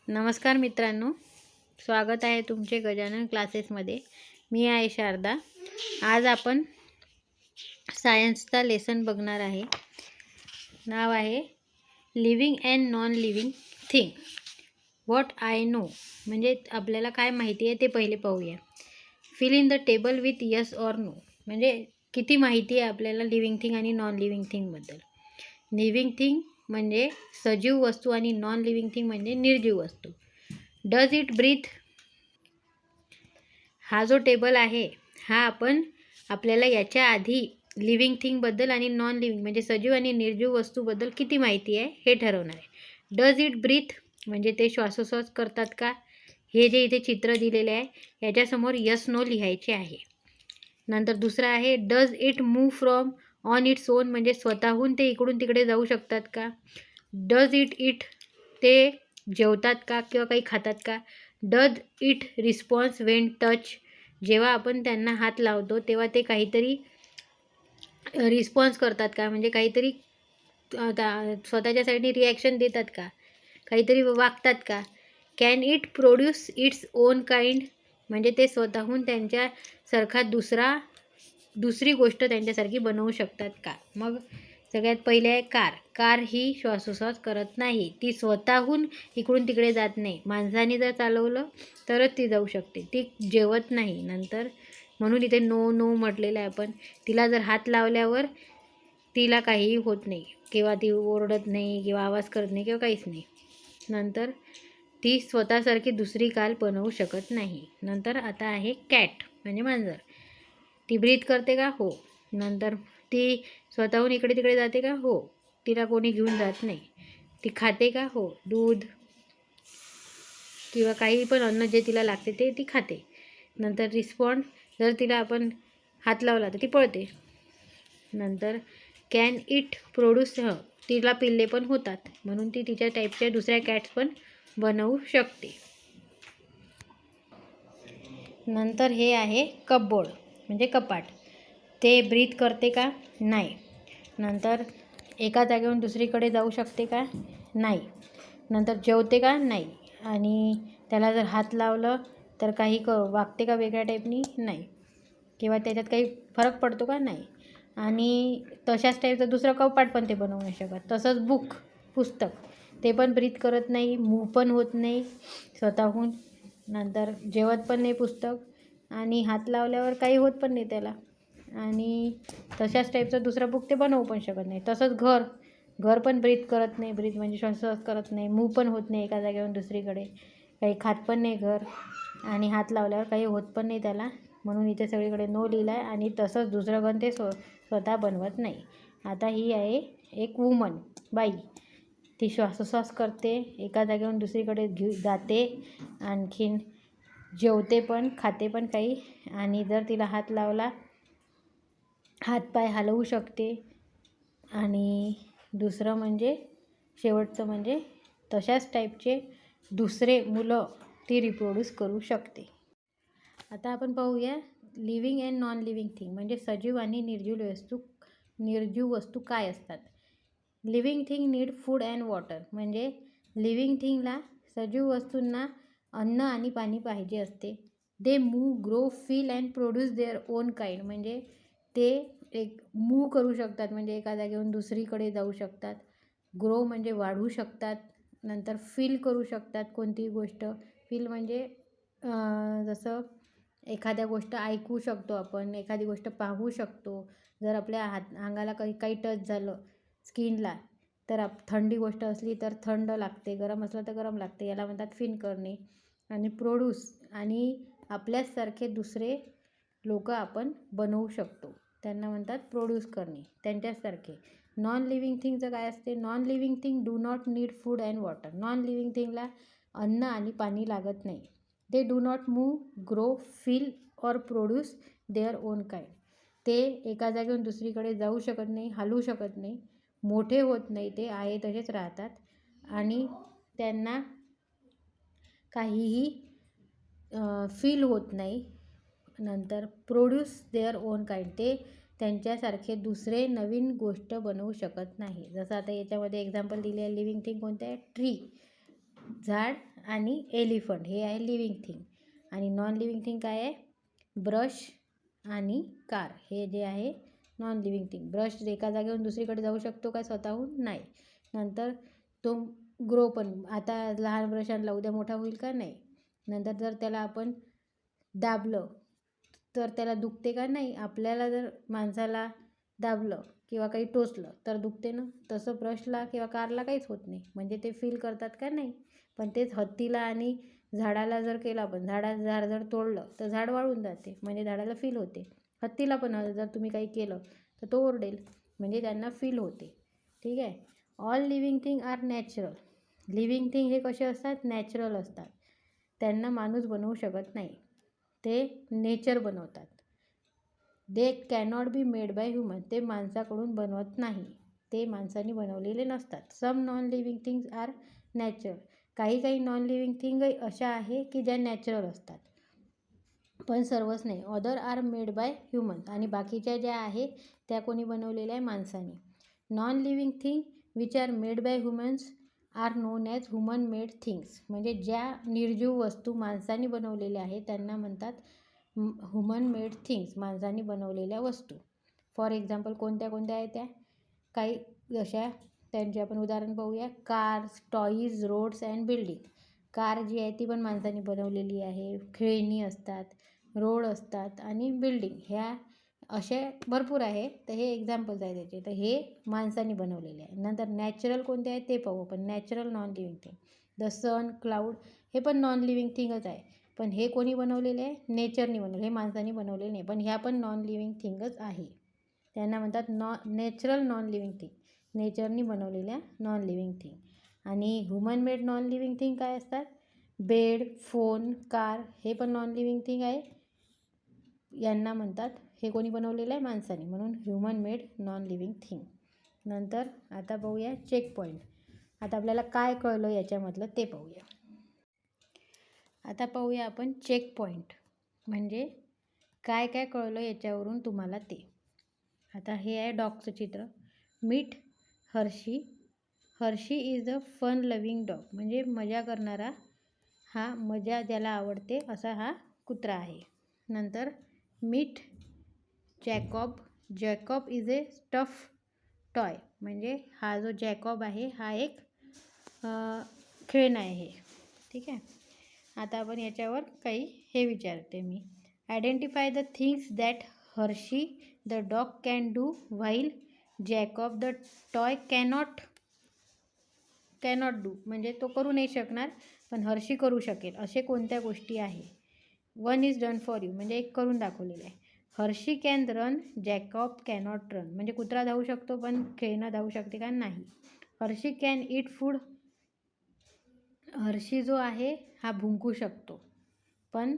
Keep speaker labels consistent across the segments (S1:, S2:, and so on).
S1: नमस्कार मित्रांनो, स्वागत आहे तुमचे गजानन क्लासेसमध्ये. मी आहे शारदा. आज आपण सायन्सचा लेसन बघणार आहे. नाव आहे living and non living thing, what I know. म्हणजे आपल्याला काय माहिती आहे ते पहिले पाहूया. Fill in the table with yes or no. म्हणजे किती माहिती आहे आपल्याला लिव्हिंग थिंग आणि नॉन लिव्हिंग थिंगबद्दल. लिव्हिंग थिंग म्हणजे सजीव वस्तू आणि नॉन लिव्हिंग थिंग म्हणजे निर्जीव वस्तू. Does it breathe. हा जो टेबल आहे हा आपण आपल्याला याच्या आधी लिव्हिंग थिंगबद्दल आणि नॉन लिव्हिंग म्हणजे सजीव आणि निर्जीव वस्तूबद्दल किती माहिती आहे हे ठरवणार आहे. डज इट ब्रीथ म्हणजे ते श्वासोश्वास करतात का, हे जे इथे चित्र दिलेले आहे याच्यासमोर यस नो लिहायचे आहे. नंतर दुसरा आहे does it move from on its own म्हणजे स्वतःहून ते इकडून तिकडे जाऊ शकतात का. डज इट इट ते जेवतात का किंवा काही खातात का. Does it response Wien touch जेव्हा आपण त्यांना हात लावतो तेव्हा ते काहीतरी रिस्पॉन्स करतात का म्हणजे काहीतरी स्वतःच्या साईडने रिॲक्शन देतात का, काहीतरी वागतात का. Can it produce its own kind म्हणजे ते स्वतःहून त्यांच्यासारखा दुसरी गोष्ट त्यांच्यासारखी बनवू शकतात का. मग सगळ्यात पहिले आहे कार. कार ही श्वासोश्वास करत नाही, ती स्वतःहून इकडून तिकडे जात नाही. माणसाने जर चालवलं तरच ती जाऊ शकते, ती जेवत नाही. नंतर म्हणून इथे नो नो म्हटलेलं आहे आपण. तिला जर हात लावल्यावर तिला काहीही होत नाही किंवा ती ओरडत नाही किंवा आवाज करत नाही किंवा काहीच नाही. नंतर ती स्वतःसारखी दुसरी कार बनवू शकत नाही. नंतर आता आहे कॅट म्हणजे मांजर. ती ब्रीथ करते का, हो. नंतर ती स्वतःहून इकडे तिकडे जाते का, हो. तिला कोणी घेऊन जात नाही. ती खाते का, हो. दूध किंवा काही पण अन्न जे तिला लागते ते ती खाते. नंतर रिस्पॉन्ड जर तिला आपण हात लावला तर ती पळते. नंतर कॅन इट प्रोड्यूस तिला पिल्ले पण होतात म्हणून ती तिच्या टाईपच्या दुसऱ्या कॅट्स पण बनवू शकते. नंतर हे आहे कपबोर्ड म्हणजे कपाट. ते ब्रीथ करते का, नाही. नंतर एका जागेवरून दुसरीकडे जाऊ शकते का, नाही. नंतर जेवते का, नाही. आणि त्याला जर हात लावलं तर काही वागते का वेगळ्या टाईपनी, नाही. किंवा त्याच्यात काही फरक पडतो का, नाही. आणि तशाच टाईपचं दुसरं कपाट पण ते बनवू नाही शकत. तसंच पुस्तक ते पण ब्रीथ करत नाही, मूव पण होत नाही स्वतःहून. नंतर जेवत पण नाही पुस्तक आणि हात लावल्यावर काही होत पण नाही त्याला. आणि तशाच टाईपचं दुसरं बुक ते बनवू पण शकत नाही. तसंच घर पण ब्रीथ करत नाही. ब्रीथ म्हणजे श्वासोश्वास करत नाही, मूव पण होत नाही एका जागेवरून दुसरीकडे, काही खात पण नाही घर. आणि हात लावल्यावर काही होत पण नाही त्याला. म्हणून इथे सगळीकडे नो लिहिलं आहे. आणि तसंच दुसरं घर ते स्वतः बनवत नाही. आता ही आहे एक वुमन, बाई. ती श्वासोश्वास करते, एका जागेवरून दुसरीकडे जाते, आणखीन जेवते पण, खाते पण काही. आणि जर तिला हात लावला हातपाय हलवू शकते. आणि दुसरं म्हणजे शेवटचं म्हणजे तशाच टाईपचे दुसरे मुलं ती रिप्रोड्यूस करू शकते. आता आपण पाहूया living and non living thing म्हणजे सजीव आणि निर्जीव वस्तू काय असतात. Living thing need food and water म्हणजे लिव्हिंग थिंगला सजीव वस्तूंना अन्न आणि पाणी पाहिजे असते. They move, grow, feel and produce their own kind म्हणजे ते एक मूव करू शकतात म्हणजे एका जागेवरून दुसरीकडे जाऊ शकतात. ग्रो म्हणजे वाढू शकतात. नंतर फील करू शकतात कोणतीही गोष्ट. फील म्हणजे जसं एखाद्या गोष्ट ऐकू शकतो आपण, एखादी गोष्ट पाहू शकतो. जर आपल्या अंगाला काही टच झालं स्किनला तर थंडी गोष्ट असली तर थंड लागते, गरम असलं तर गरम लागते, याला म्हणतात फील करणे. आणि प्रोड्यूस आणि आपल्यासारखे दुसरे लोक आपण बनवू शकतो, त्यांना म्हणतात प्रोड्यूस करणे, त्यांच्यासारखे. नॉन लिव्हिंग थिंगचं काय असते. Non living thing do not need food and water. Non living थिंगला अन्न आणि पाणी लागत नाही. They do not move, grow, feel or produce their own kind. ते एका जागेवरून दुसरीकडे जाऊ शकत नाही, हलू शकत नाही, मोठे होत नाही, ते आहे तसेच राहतात. आणि त्यांना काहीही फील होत नाही. नंतर प्रोड्यूस देअर ओन काइंड ते त्यांच्यासारखे दुसरे नवीन गोष्ट बनवू शकत नाही. जसं आता याच्यामध्ये एक्झाम्पल दिले आहे लिव्हिंग थिंग कोणते आहे, ट्री झाड आणि एलिफंट हे आहे लिव्हिंग थिंग. आणि नॉन लिव्हिंग थिंग काय आहे? ब्रश आणि कार हे जे आहे नॉन लिव्हिंग थिंग. ब्रश एका जागेवरून दुसरीकडे जाऊ शकतो का स्वतःहून? नाही. नंतर तो ग्रो पण, आता लहान ब्रश आणला उद्या मोठा होईल का? नाही. नंतर जर त्याला आपण दाबलं तर त्याला दुखते का? नाही. आपल्याला जर माणसाला दाबलं किंवा काही टोचलं तर दुखते ना. तसं ब्रशला किंवा कारला काहीच होत नाही. म्हणजे ते फील करतात का? नाही. पण तेच हत्तीला आणि झाडाला जर केलं आपण, झाड जर तोडलं तर झाड वाळून जाते, म्हणजे झाडाला फील होते. हत्तीला पण जर तुम्ही काही केलं तर तो ओरडेल, म्हणजे त्यांना फील होते. ठीक आहे. All living thing are natural. Living thing हे कसे असतात? नॅचरल असतात. त्यांना माणूस बनवू शकत नाही, ते नेचर बनवतात. They cannot be made by human. ते माणसाकडून बनवत नाही, ते माणसाने बनवलेले नसतात. Some non living things are natural. काही नॉन लिव्हिंग थिंग अशा आहे की ज्या नॅचरल असतात, पण सर्वच नाही. Other are made by humans. आणि बाकीच्या ज्या आहे त्या कोणी बनवलेल्या आहे? माणसाने. Non living thing which are made by humans are known as human made things. म्हणजे ज्या निर्जीव वस्तू माणसाने बनवलेल्या आहेत त्यांना म्हणतात ह्युमन मेड थिंग्स, माणसाने बनवलेल्या वस्तू. फॉर एक्झाम्पल कोणत्या कोणत्या आहेत त्या? काही जशा त्यांचे आपण उदाहरण पाहूया. Cars, toys, roads and building. Car जी आहे ती पण माणसाने बनवलेली आहे. खेळणी असतात, रोड असतात आणि बिल्डिंग, ह्या असे भरपूर आहे. तर हे एक्झाम्पल्स आहे त्याचे. तर हे माणसाने बनवलेले आहे. नंतर नॅचरल कोणते आहे ते पाहू आपण. Natural non living thing. The sun, cloud हे पण नॉन लिव्हिंग थिंगच आहे. पण हे कोणी बनवलेले आहे? नेचरनी बनवले, हे माणसाने बनवलेले नाही. पण ह्या पण नॉन लिव्हिंग थिंगच आहे. त्यांना म्हणतात नॅचरल नॉन लिव्हिंग थिंग. नेचरनी बनवलेल्या नॉन लिव्हिंग थिंग. आणि human made non living thing काय असतात? बेड, फोन, कार हे पण नॉन लिव्हिंग थिंग आहे. यांना म्हणतात, हे कोणी बनवलेलं आहे? माणसाने. म्हणून human made non living thing. नंतर आता पाहूया चेक पॉईंट. आता आपल्याला काय कळलं याच्यामधलं ते पाहूया. आता पाहूया आपण चेक पॉईंट म्हणजे काय काय कळलं याच्यावरून तुम्हाला ते. आता हे आहे डॉगचं चित्र. Meet Hershey. Hershey is a fun loving dog. म्हणजे मजा करणारा, हा मजा ज्याला आवडते असा हा कुत्रा आहे. नंतर meet Jacob. Jacob is a stuff toy. म्हणजे हा जो जॅकॉब आहे हा एक खेळणं आहे हे. ठीक आहे. आता आपण याच्यावर काही हे विचारते मी. Identify the things that Hershey the dog can do while Jacob the toy cannot do. म्हणजे तो करू नाही शकणार पण हर्षी करू शकेल असे कोणत्या गोष्टी आहे? One is done for you. म्हणजे एक करून दाखवलेलं आहे. Harshi can run, Jacob cannot run. म्हणजे कुत्रा धावू शकतो पण खेळणं धावू शकते का? नाही. Harshi can eat food. Harshi जो आहे हा भुंकू शकतो पण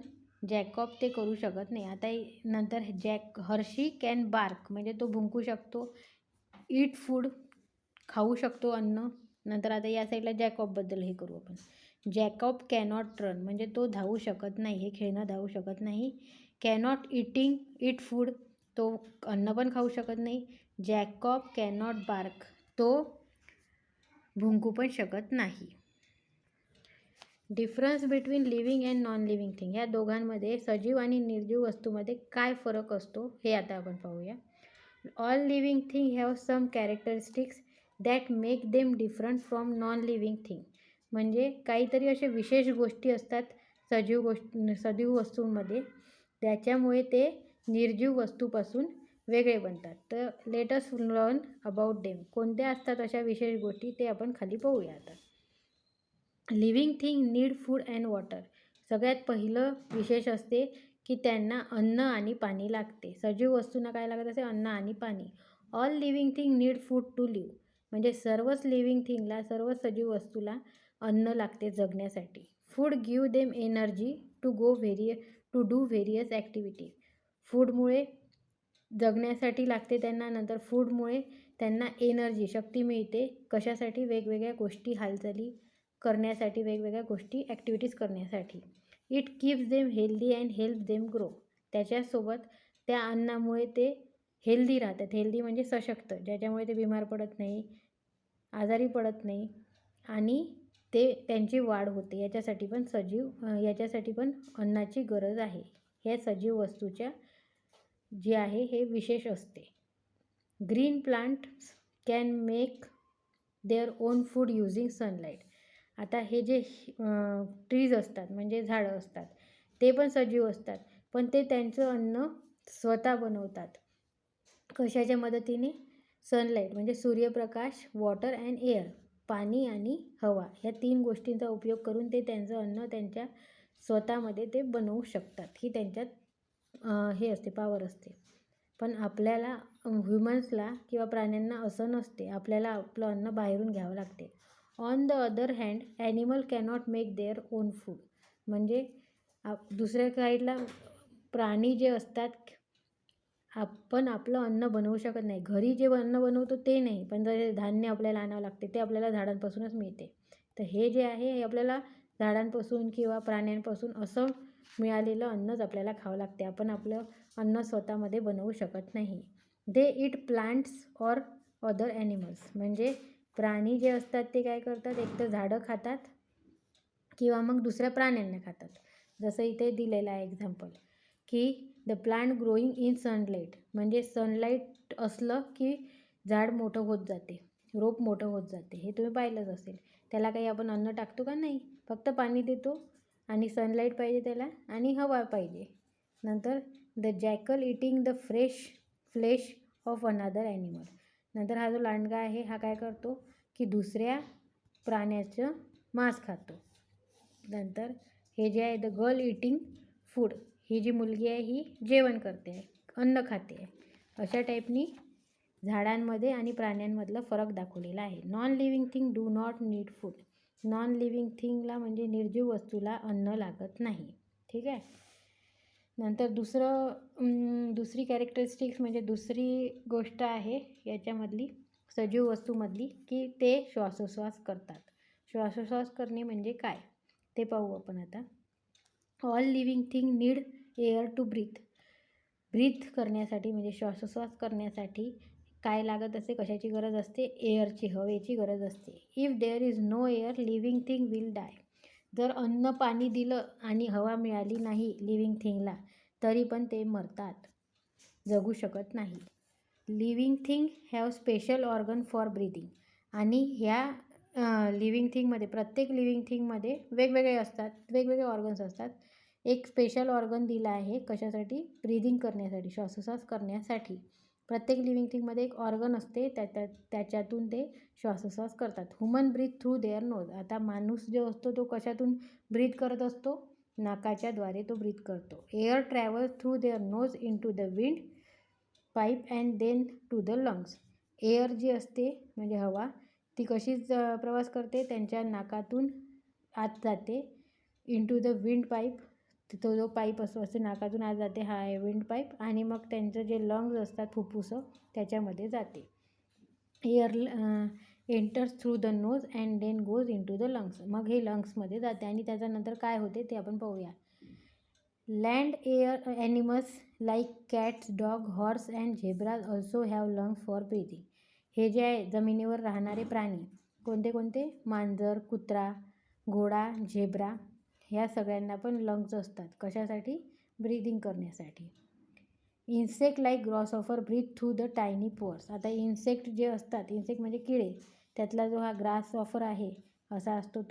S1: जॅकॉब ते करू शकत नाही. आता नंतर हर्षी कॅन बार्क. म्हणजे तो भुंकू शकतो. ईट फूड खाऊ शकतो अन्न. नंतर आता या साईडला जॅकॉबबद्दल हे करू आपण. Jacob cannot run. म्हणजे तो धावू शकत नाही, हे खेळणं धावू शकत नाही. Cannot eat food. तो अन्न पण खाऊ शकत नाही. Jacob cannot bark. तो भुंकू पण शकत नाही. Difference between living and non living thing. ह्या दोघांमध्ये सजीव आणि निर्जीव वस्तूमध्ये काय फरक असतो हे आता आपण पाहूया. All living thing have some characteristics that make them different from non living thing. म्हणजे काहीतरी असे विशेष गोष्टी असतात सजीव वस्तूंमध्ये, त्याच्यामुळे ते निर्जीव वस्तूपासून वेगळे बनतात. तर let us learn about them. कोणत्या असतात अशा विशेष गोष्टी ते आपण खाली पाहूया आता. Living thing need food and water. सगळ्यात पहिलं विशेष असते की त्यांना अन्न आणि पाणी लागते. सजीव वस्तूंना काय लागत असे? अन्न आणि पाणी. All living thing need food to live. म्हणजे सर्वच लिव्हिंग थिंगला, सर्व सजीव वस्तूला अन्न लागते जगण्यासाठी. Food give them energy to do various activity. फूडमुळे जगण्यासाठी लागते त्यांना. नंतर फूडमुळे त्यांना एनर्जी, शक्ती मिळते. कशासाठी? वेगवेगळ्या गोष्टी, हालचाली करण्यासाठी, वेगवेगळ्या गोष्टी ॲक्टिव्हिटीज करण्यासाठी. It keeps them healthy and help them grow. त्याच्यासोबत त्या अन्नामुळे ते हेल्दी राहतात. हेल्दी म्हणजे सशक्त, ज्याच्यामुळे ते बिमार पडत नाही, आजारी पडत नाही आणि त्यांची वाढ होते. याच्यासाठी पण अन्नाची गरज आहे. ह्या सजीव वस्तूच्या जे आहे हे विशेष असते. Green plants can make their own food using sunlight. आता हे जे ट्रीज असतात म्हणजे झाडं असतात ते पण सजीव असतात, पण ते त्यांचं अन्न स्वतः बनवतात. कशाच्या मदतीने? सनलाईट म्हणजे सूर्यप्रकाश, वॉटर अँड एअर, पाणी आणि हवा, ह्या 3 गोष्टींचा उपयोग करून ते त्यांचं अन्न त्यांच्या स्वतःमध्ये ते बनवू शकतात. ही त्यांच्यात हे असते, पॉवर असते. पण आपल्याला ह्युमन्सला किंवा प्राण्यांना असं नसते. आपल्याला आपलं अन्न बाहेरून घ्यावं लागते. On the other hand animal cannot make their own food. म्हणजे दुसऱ्या साईडला प्राणी जे असतात, आपण आपलं अन्न बनवू शकत नाही. घरी जे अन्न बनवतो ते नाही, पण जे धान्य आपल्याला आणावं लागते ते आपल्याला झाडांपासूनच मिळते. तर हे जे आहे हे आपल्याला झाडांपासून किंवा प्राण्यांपासून असं मिळालेलं अन्नच आपल्याला खावं लागते. आपण आपलं अन्न स्वतःमध्ये बनवू शकत नाही. They eat plants or other animals. म्हणजे प्राणी जे असतात ते काय करतात, एक तर झाडं खातात किंवा मग दुसऱ्या प्राण्यांना खातात. जसं इथे दिलेलं आहे एक्झाम्पल की the plant growing in sunlight. म्हणजे सनलाईट असलं की झाड मोठं होत जाते, रोप मोठं होत जाते. हे तुम्ही पाहिलंच असेल. त्याला काही आपण अन्न टाकतो का? नाही, फक्त पाणी देतो आणि सनलाईट पाहिजे त्याला आणि हवा पाहिजे. नंतर the jackal eating the flesh of another animal. नंतर हा जो लांडगा आहे हा काय करतो की दुसऱ्या प्राण्याचं मांस खातो. नंतर हे जे आहे द गर्ल इटिंग फूड. ही जी मुलगी आहे ही जेवण करते आहे, अन्न खाते आहे. अशा टाईपनी झाडांमध्ये आणि प्राण्यांमधलं फरक दाखवलेला आहे. Non living thing do not need food. Non living थिंगला म्हणजे निर्जीव वस्तूला अन्न लागत नाही. ठीक आहे. नंतर दुसरी कॅरेक्टरिस्टिक्स म्हणजे दुसरी गोष्ट आहे याच्यामधली सजीव वस्तूमधली की ते श्वासोच्छ्वास करतात. श्वासोच्छ्वास करणे म्हणजे काय ते पाहू आपण आता. All living thing need air to breathe करण्यासाठी म्हणजे श्वासोच्छ्वास करण्यासाठी काय लागत असते, कशाची गरज असते? एअरची, हवेची गरज असते. If there is no air living thing will die. जर अन्न पाणी दिलं आणि हवा मिळाली नाही लिव्हिंग थिंगला तरी पण ते मरतात, जगू शकत नाही. Living thing have special organ for breathing. आणि ह्या लिव्हिंग थिंगमध्ये, प्रत्येक लिव्हिंग थिंगमध्ये वेगवेगळे असतात, वेगवेगळे ऑर्गन्स असतात. एक स्पेशल ऑर्गन दिला आहे कशासाठी? ब्रीदिंग करण्यासाठी, श्वासोच्छ्वास करण्यासाठी. प्रत्येक लिव्हिंग थिंगमध्ये एक ऑर्गन असते, त्याच्यातून ते श्वासोच्छ्वास करतात. Human breathe through their nose. आता माणूस जो असतो तो कशातून ब्रीथ करत असतो? नाकाच्याद्वारे तो ब्रीथ करतो. Air travels through their nose into the windpipe and then to the lungs. Air जी असते म्हणजे हवा ती कशीच प्रवास करते? त्यांच्या नाकातून आत जाते into the windpipe. तो जो पाईप असतो नाकातून आत जाते, हा आहे विंड पाईप. आणि मग त्यांचं जे लंग्स असतात, फुफ्फुसं, त्याच्यामध्ये जाते. Air enters through the nose and then goes into the lungs. मग हे लंग्समध्ये जाते आणि त्याच्यानंतर काय होते ते आपण पाहूया. Land air animals like cats, dog, horse and zebras also have lungs for breathing. हे जे आहे जमिनीवर राहणारे प्राणी कोणते कोणते? मांजर, कुत्रा, घोडा, झेब्रा, ह्या सगळ्यांना पण लंग्स असतात. कशासाठी? ब्रीदिंग करण्यासाठी. Insect like grasshopper breathe through the tiny pores. आता इन्सेक्ट जे असतात, इन्सेक्ट म्हणजे किडे, त्यातला जो हा ग्रासहॉपर आहे असा असतो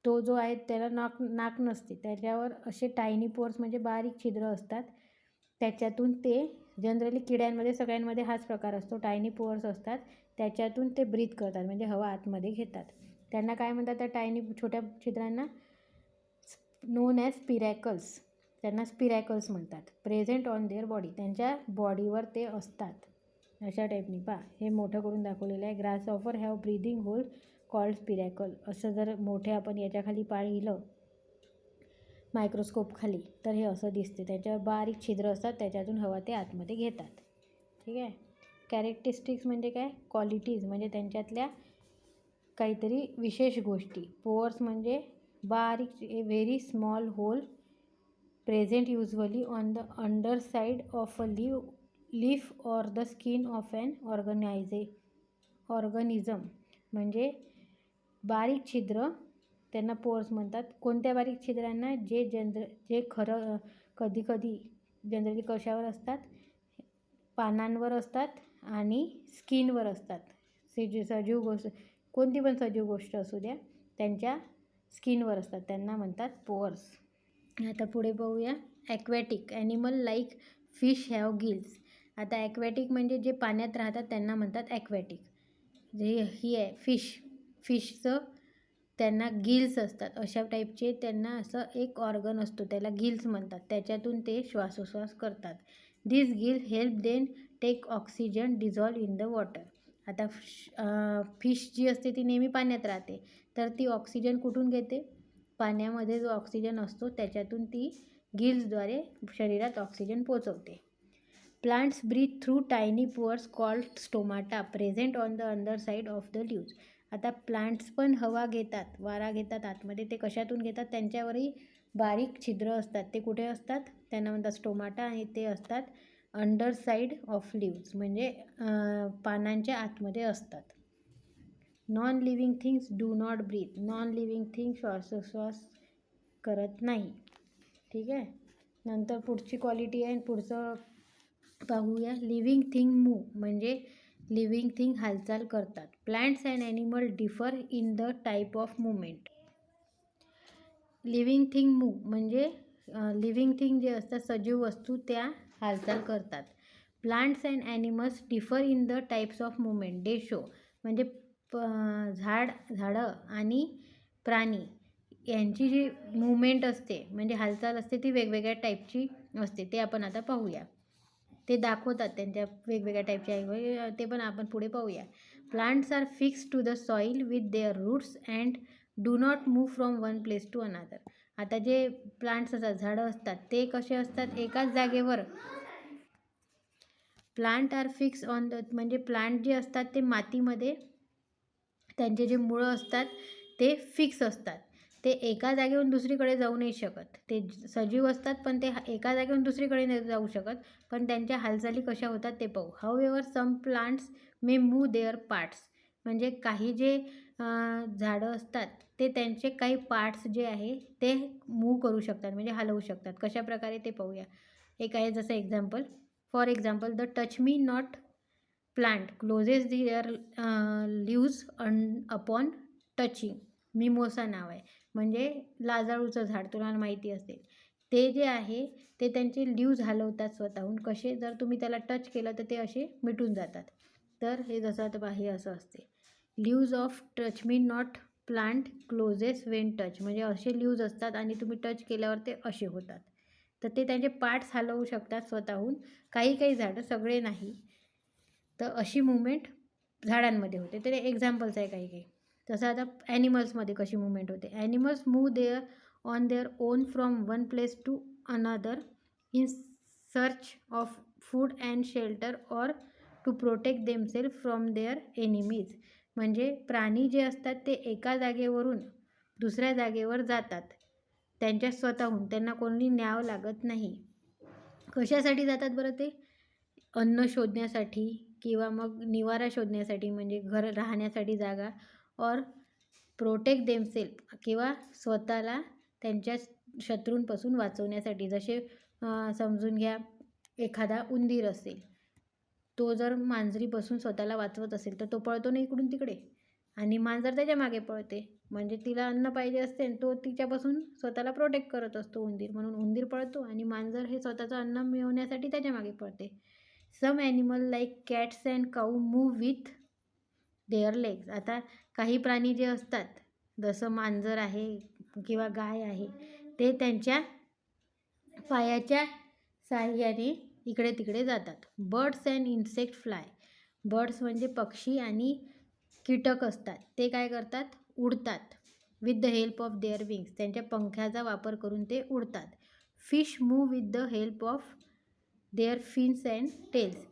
S1: तो जो आहे त्याला नाक नसते, त्याच्यावर असे टायनी पोअर्स म्हणजे बारीक छिद्र असतात. त्याच्यातून ते जनरली किड्यांमध्ये सगळ्यांमध्ये हाच प्रकार असतो, टायनी पोअर्स असतात, त्याच्यातून ते ब्रीथ करतात म्हणजे हवा आतमध्ये घेतात. त्यांना काय म्हणतात? त्या टायनी छोट्या छिद्रांना नोन ॲज स्पिरॅकल्स. त्यांना स्पिरॅकल्स म्हणतात. Present on their body. त्यांच्या बॉडीवर ते असतात. अशा टाईपनी पहा, हे मोठं करून दाखवलेलं आहे. Grasshopper have breathing hole called spiracle. असं जर मोठे आपण याच्याखाली पाहिलं मायक्रोस्कोप खाली तर हे असं दिसते. त्याच्यावर बारीक छिद्र असतात, त्याच्यातून हवा ते आतमध्ये घेतात. ठीक आहे. कॅरेक्टरिस्टिक्स म्हणजे काय? क्वालिटीज म्हणजे त्यांच्यातल्या काहीतरी विशेष गोष्टी. पोअर्स म्हणजे बारीक, very small hole present usually on the underside of a leaf or the skin of an organism. म्हणजे बारीक छिद्र त्यांना पोअर्स म्हणतात. कोणत्या बारीक छिद्रांना? जे कधी कधी जनरली कशावर असतात? पानांवर असतात आणि स्किनवर असतात. सजीव गोष्ट, कोणती पण सजीव गोष्ट असू द्या, त्यांच्या स्किनवर असतात, त्यांना म्हणतात पोअर्स. आता पुढे पाहूया. Aquatic animal like fish have gills. आता ॲक्वॅटिक म्हणजे जे पाण्यात राहतात त्यांना म्हणतात ॲक्वॅटिक. जे ही आहे फिशचं त्यांना गिल्स असतात. अशा टाईपचे त्यांना असं एक ऑर्गन असतो, त्याला गिल्स म्हणतात. त्याच्यातून ते श्वासोश्वास करतात. This gills help then take oxygen dissolve in the water. आता फिश जी असते ती नेहमी पाण्यात राहते, तर ती ऑक्सिजन कुठून घेते? पाण्यामध्ये जो ऑक्सिजन असतो त्याच्यातून ती गिल्सद्वारे शरीरात ऑक्सिजन पोचवते. Plants breathe through tiny pores called stomata present on the underside of the leaves. आता प्लांट्स पण हवा घेतात, वारा घेतात आतमध्ये. ते कशातून घेतात? त्यांच्यावरही बारीक छिद्र असतात. ते कुठे असतात? त्यांना म्हणतात स्टोमाटा, आणि ते असतात अंडर साईड ऑफ लीव्ज, म्हणजे पानांच्या आतमध्ये असतात. Non living things do not breathe. Non living thing श्वासोश्वास करत नाही. ठीक आहे. नंतर पुढची क्वालिटी आहे, पुढचं पाहूया. लिव्हिंग थिंग मूव, म्हणजे लिव्हिंग थिंग हालचाल करतात. Plants and animal differ in the type of movement. Living thing move म्हणजे लिव्हिंग थिंग जे असतात, सजीव वस्तू, त्या हालचाल करतात. Plants and animals differ in the types of movement they show, म्हणजे झाडं आणि प्राणी यांची जी मुवमेंट असते, म्हणजे हालचाल असते, ती वेगवेगळ्या टाईपची असते. ते आपण आता पाहूया. ते दाखवतात त्यांच्या वेगवेगळ्या टाईपचे आहे, ते पण आपण पुढे पाहूया. Plants are fix to the soil with their roots and do not move from one place to another. आता जे प्लांट्स असतात, झाडं असतात, ते कसे असतात? एकाच जागेवर. Plant are fix on the, म्हणजे प्लांट जे असतात ते मातीमध्ये त्यांचे जे मुळं असतात ते फिक्स असतात. ते एका जागेवरून दुसरीकडे जाऊ नाही शकत. ते सजीव असतात पण ते एका जागेवरून दुसरीकडे नाही जाऊ शकत, पण त्यांच्या हालचाली कशा होतात ते पाहू. However some plants may move their parts, म्हणजे काही जे झाडं असतात ते त्यांचे काही पार्ट्स जे आहे ते मूव करू शकतात, म्हणजे हलवू शकतात. कशा प्रकारे ते पाहूया. एक आहे जसं example. For example, the touch me not plant closes their leaves upon touching. Mimosa नाव आहे, म्हणजे लाजाळूचं झाड, तुम्हाला माहिती असेल. ते जे आहे ते त्यांचे लीव्ज हलवतात स्वतःहून. कसे? जर तुम्ही त्याला टच केलं तर ते असे मिटून जातात. तर हे जसं आता हे असं असते. Leaves of touch me not plant closes when touch, म्हणजे असे लीव्ज असतात आणि तुम्ही टच केल्यावर ते असे होतात. तर ते त्यांचे पार्ट्स हलवू शकतात स्वतःहून. काही झाडं, सगळे नाही. तर अशी मुवमेंट झाडांमध्ये होते. ते एक्झाम्पल्स आहे काही. तसं आता ॲनिमल्समध्ये कशी मुवमेंट होते. Animals move on their own from one place to another in search of food and shelter or to protect themself from their enemies. म्हणजे प्राणी जे असतात ते एका जागेवरून दुसऱ्या जागेवर जातात त्यांच्या स्वतःहून, त्यांना कोणी न्यावं लागत नाही. कशासाठी जातात बरं ते? अन्न शोधण्यासाठी किंवा मग निवारा शोधण्यासाठी, म्हणजे घर राहण्यासाठी जागा, और प्रोटेक्ट देमसेल्फ, किंवा स्वतःला त्यांच्या शत्रूंपासून वाचवण्यासाठी. जसे समजून घ्या, एखादा उंदीर असेल, तो जर मांजरीपासून स्वतःला वाचवत असेल तर तो पळतो ना इकडून तिकडे, आणि मांजर त्याच्या मागे पळते, म्हणजे तिला अन्न पाहिजे असते आणि तो तिच्यापासून स्वतःला प्रोटेक्ट करत असतो उंदीर, म्हणून उंदीर पळतो आणि मांजर हे स्वतःचं अन्न मिळवण्यासाठी त्याच्या मागे पळते. Some animal like cats and cow move with their legs. आता काही प्राणी जे असतात, जसं मांजर आहे किंवा गाय आहे, ते त्यांच्या पायाच्या साहाय्याने इकडे तिकडे जातात. Birds and insect fly. Birds म्हणजे पक्षी आणि कीटक असतात, ते काय करतात? उडतात. With the help of their wings, त्यांच्या पंख्याचा वापर करून ते उडतात. Fish move with the help of their fins and tails.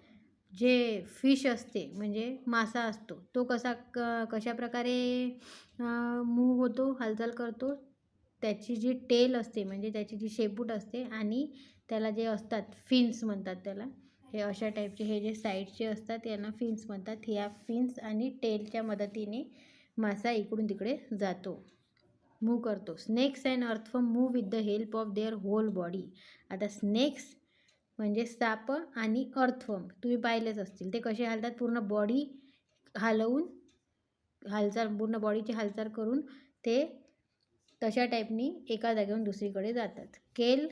S1: जे फिश असते, म्हणजे मासा असतो, तो कशा प्रकारे मूव होतो, हालचाल करतो? त्याची जी टेल असते, म्हणजे त्याची जी शेपूट असते, आणि त्याला जे असतात फिन्स म्हणतात त्याला. हे अशा टाईपचे, हे जे साईडचे असतात यांना फिन्स म्हणतात. ह्या फिन्स आणि टेलच्या मदतीने मासा इकडून तिकडे जातो. मूव्ह करतो. Snakes and earthworm move with the help of their whole body. आता स्नेक्स म्हणजे साप आणि अर्थवर्म तुम्ही पाहिलेच असतील, ते कसे हालतात, पूर्ण बॉडी हलवून हालचाल, पूर्ण बॉडीची हालचाल करून ते तशा टाईपनी एका जागेवरून दुसरीकडे जातात. Scale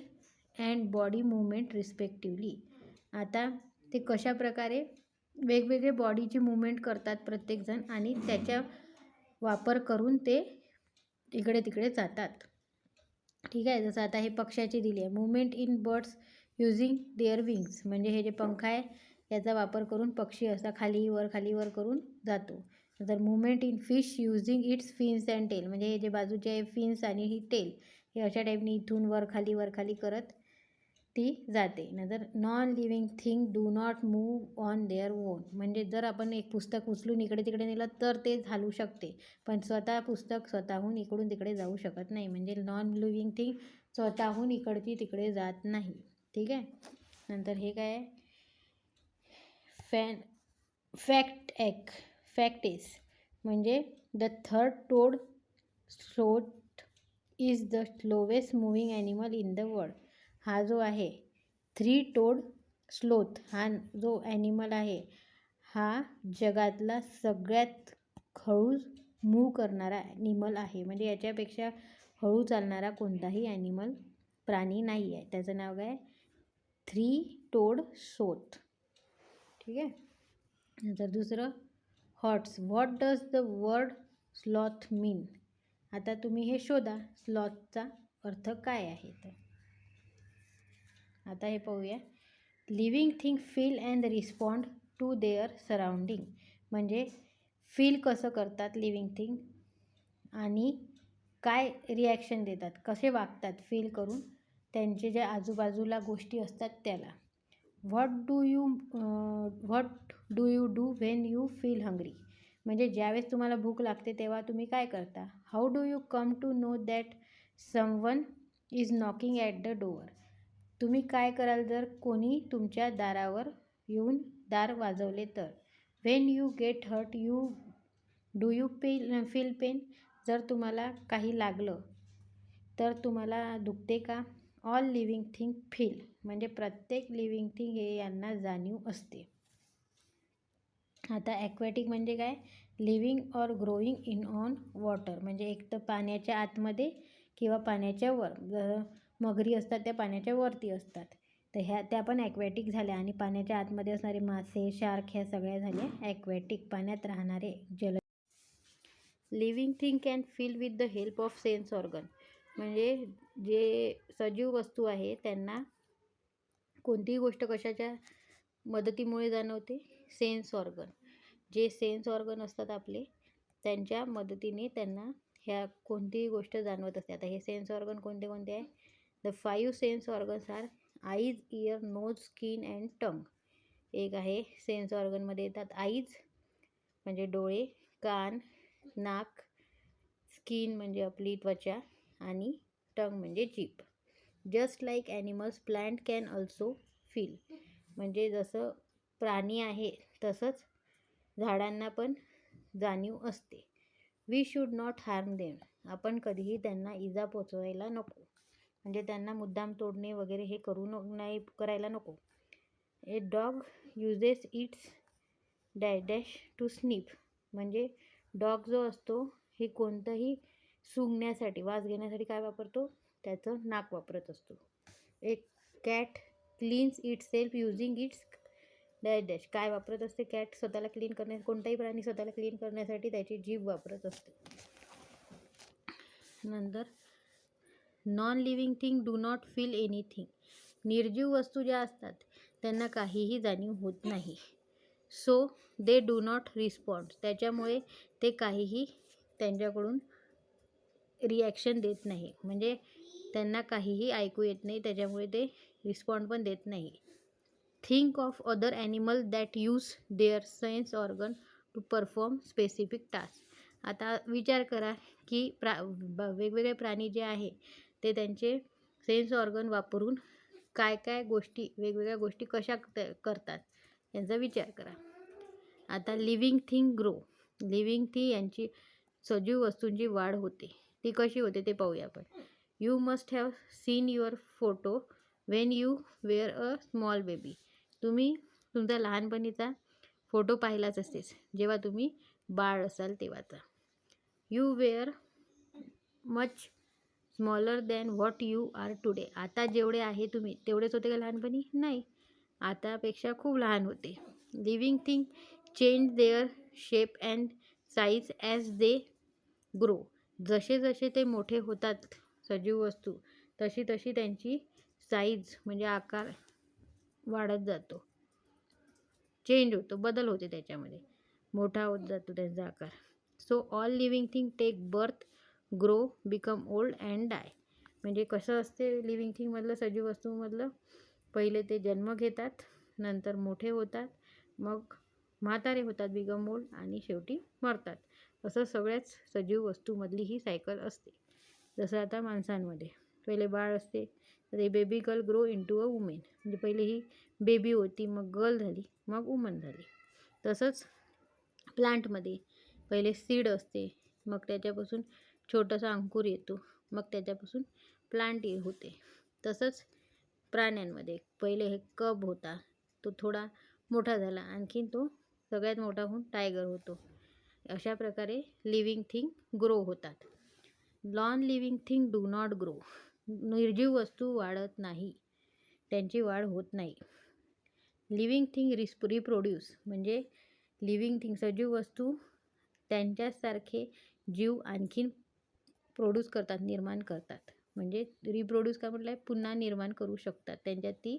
S1: and body movement respectively. आता ते कशा प्रकारे वेगवेगळे बॉडीची मुवमेंट करतात प्रत्येकजण आणि त्याचा वापर करून ते इकडे तिकडे जातात. ठीक आहे. जसं आता हे पक्ष्याची दिली आहे, movement in birds using their wings, म्हणजे हे जे पंख आहे याचा वापर करून पक्षी असा खाली वर करून जातो. नंतर movement in fish using its fins and tail, म्हणजे हे जे बाजूचे आहे फिन्स आणि ही टेल, हे अशा टाईपनी इथून वर खाली करत ती जाते. नंतर non living thing do not move on their own, म्हणजे जर आपण एक पुस्तक उचलून इकडे तिकडे नेलं तर ते हलू शकते, पण स्वतः पुस्तक स्वतःहून इकडून तिकडे जाऊ शकत नाही. म्हणजे नॉन लिव्हिंग थिंग स्वतःहून इकडची तिकडे जात नाही. ठीक आहे. नंतर हे काय आहे, फॅक्ट इज, म्हणजे the third toed sloth is the slowest moving animal in the world. हा जो आहे 3 टोड स्लोथ, हा जो ॲनिमल आहे हा जगातला सगळ्यात हळू मूव्ह करणारा ॲनिमल आहे. म्हणजे याच्यापेक्षा हळू चालणारा कोणताही ॲनिमल प्राणी नाही आहे. त्याचं नाव काय, 3 टोड स्लोथ. ठीक आहे. नंतर दुसरं HOTS. What does the word sloth mean. आता तुम्ही हे शोधा, स्लॉथचा अर्थ काय आहे. तर आता हे पाहूया. Living thing feel and respond to their surrounding, म्हणजे फील कसं करतात लिव्हिंग थिंग आणि काय रिॲक्शन देतात, कसे वागतात फील करून, त्यांचे जे आजूबाजूला गोष्टी असतात त्याला. What do you do when you feel hungry, म्हणजे ज्यावेळेस तुम्हाला भूक लागते तेव्हा तुम्ही काय करता. How do you come to know that someone is knocking at the door, तुम्ही काय कराल जर कोणी तुमच्या दारावर येऊन दार वाजवले तर. When you get hurt do you feel pain, जर तुम्हाला काही लागलं तर तुम्हाला दुखते का. ऑल लिव्हिंग थिंग फील, म्हणजे प्रत्येक लिव्हिंग थिंग हे यांना जाणीव असते. आता ॲक्वॅटिक म्हणजे काय, living or growing in on water, म्हणजे एक तर पाण्याच्या आतमध्ये किंवा पाण्याच्या वर. जर मगरी असतात त्या पाण्याच्या वरती असतात, तर त्या पण ॲक्वॅटिक झाल्या. आणि पाण्याच्या आतमध्ये असणारे मासे, शार्क, ह्या सगळ्या झाल्या ॲक्वॅटिक, पाण्यात राहणारे जल. Living thing can feel with the help of sense organ, म्हणजे जे सजीव वस्तू आहे त्यांना कोणतीही गोष्ट कशाच्या मदतीमुळे जाणवते, सेन्स ऑर्गन. जे सेन्स ऑर्गन असतात आपले त्यांच्या मदतीने त्यांना ह्या कोणतीही गोष्ट जाणवत असते. आता हे सेन्स ऑर्गन कोणते कोणते आहे. The 5 sense organs are eyes, ear, nose, skin and tongue. एक आहे सेन्स ऑर्गनमध्ये येतात आईज म्हणजे डोळे, कान, नाक, स्किन म्हणजे आपली त्वचा आणि टंग म्हणजे जीभ. Just like animals plant can also feel, म्हणजे जसं प्राणी आहे तसंच झाडांना पण जाणीव असते. We should not harm them, आपण कधीही त्यांना इजा पोचवायला नको, म्हणजे त्यांना मुद्दाम तोडणे वगैरे हे नाही करायला नको. A dog uses its dash to sniff, म्हणजे डॉग जो असतो हे कोणतंही सुंगण्यासाठी, वास घेण्यासाठी काय वापरतो, त्याचं नाक वापरत असतो. एक cat cleans it self using it's dash, काय वापरत असते कॅट स्वतःला क्लीन करण्यासाठी, कोणताही प्राणी स्वतःला क्लीन करण्यासाठी त्याची जीभ वापरत असते. नंतर non living thing do not feel anything, निर्जीव वस्तू ज्या असतात त्यांना काहीही जाणीव होत नाही. So they do not respond, त्याच्यामुळे ते काहीही त्यांच्याकडून रिॲक्शन देत नाही, म्हणजे त्यांना काहीही ऐकू येत नाही, त्याच्यामुळे ते रिस्पॉन्ड पण देत नाही. Think of other animal that use their sense organ to perform specific task. आता विचार करा की वेगवेगळे प्राणी जे आहे ते त्यांचे सेन्स ऑर्गन वापरून काय काय गोष्टी, वेगवेगळ्या गोष्टी कशा करतात यांचा विचार करा. आता living thing grow, living thing यांची सजीव वस्तूंची वाढ होते. ती कशी होते ते पाहूया आपण. You must have seen your photo when you were a small baby. तुम्ही तुमचा लहानपणीचा फोटो पाहिलाच असतेच, जेव्हा तुम्ही बाळ असाल तेव्हाचा. You were much smaller than what you are today. आता जेवढे आहे तुम्ही तेवढेच होते का लहानपणी? नाही, आतापेक्षा खूप लहान होते. Living thing change there shape and size as they grow. जसे जसे ते मोठे होतात सजीव वस्तू, तशी तशी त्यांची साईज म्हणजे आकार वाढत जातो, चेंज होतो, बदल होते त्याच्यामध्ये, मोठा होत जातो त्यांचा आकार. So all living thing take birth, grow, become old and die. म्हणजे कसं असते लिव्हिंग थिंगमधलं, सजीव वस्तूमधलं, पहिले ते जन्म घेतात, नंतर मोठे होतात, मग म्हातारे होतात, बिकम ओल्ड, आणि शेवटी मरतात. असं सगळ्याच सजीव वस्तूमधली ही सायकल असते. जसं आता माणसांमध्ये पहिले बाळ असते, तर ते baby girl grow into a women. म्हणजे पहिले ही बेबी होती, मग गर्ल झाली, मग वुमन झाली. तसंच प्लांटमध्ये पहिले सीड असते, मग त्याच्यापासून छोटासा अंकुर येतो, मग त्याच्यापासून प्लांट होते. तसंच प्राण्यांमध्ये पहिले हे कब होता, तो थोडा मोठा झाला, आणखीन तो सगळ्यात मोठा होऊन टायगर होतो. अशा प्रकारे लिव्हिंग थिंग ग्रो होतात. Non living thing do not grow. निर्जीव वस्तू वाढत नाही, त्यांची वाढ होत नाही. Living thing reproduce. म्हणजे लिव्हिंग थिंग सजीव वस्तू त्यांच्यासारखे जीव आणखीन प्रोड्यूस करतात, निर्माण करतात. म्हणजे रिप्रोड्यूस काय म्हटलं आहे, पुन्हा निर्माण करू शकतात, त्यांच्यात ती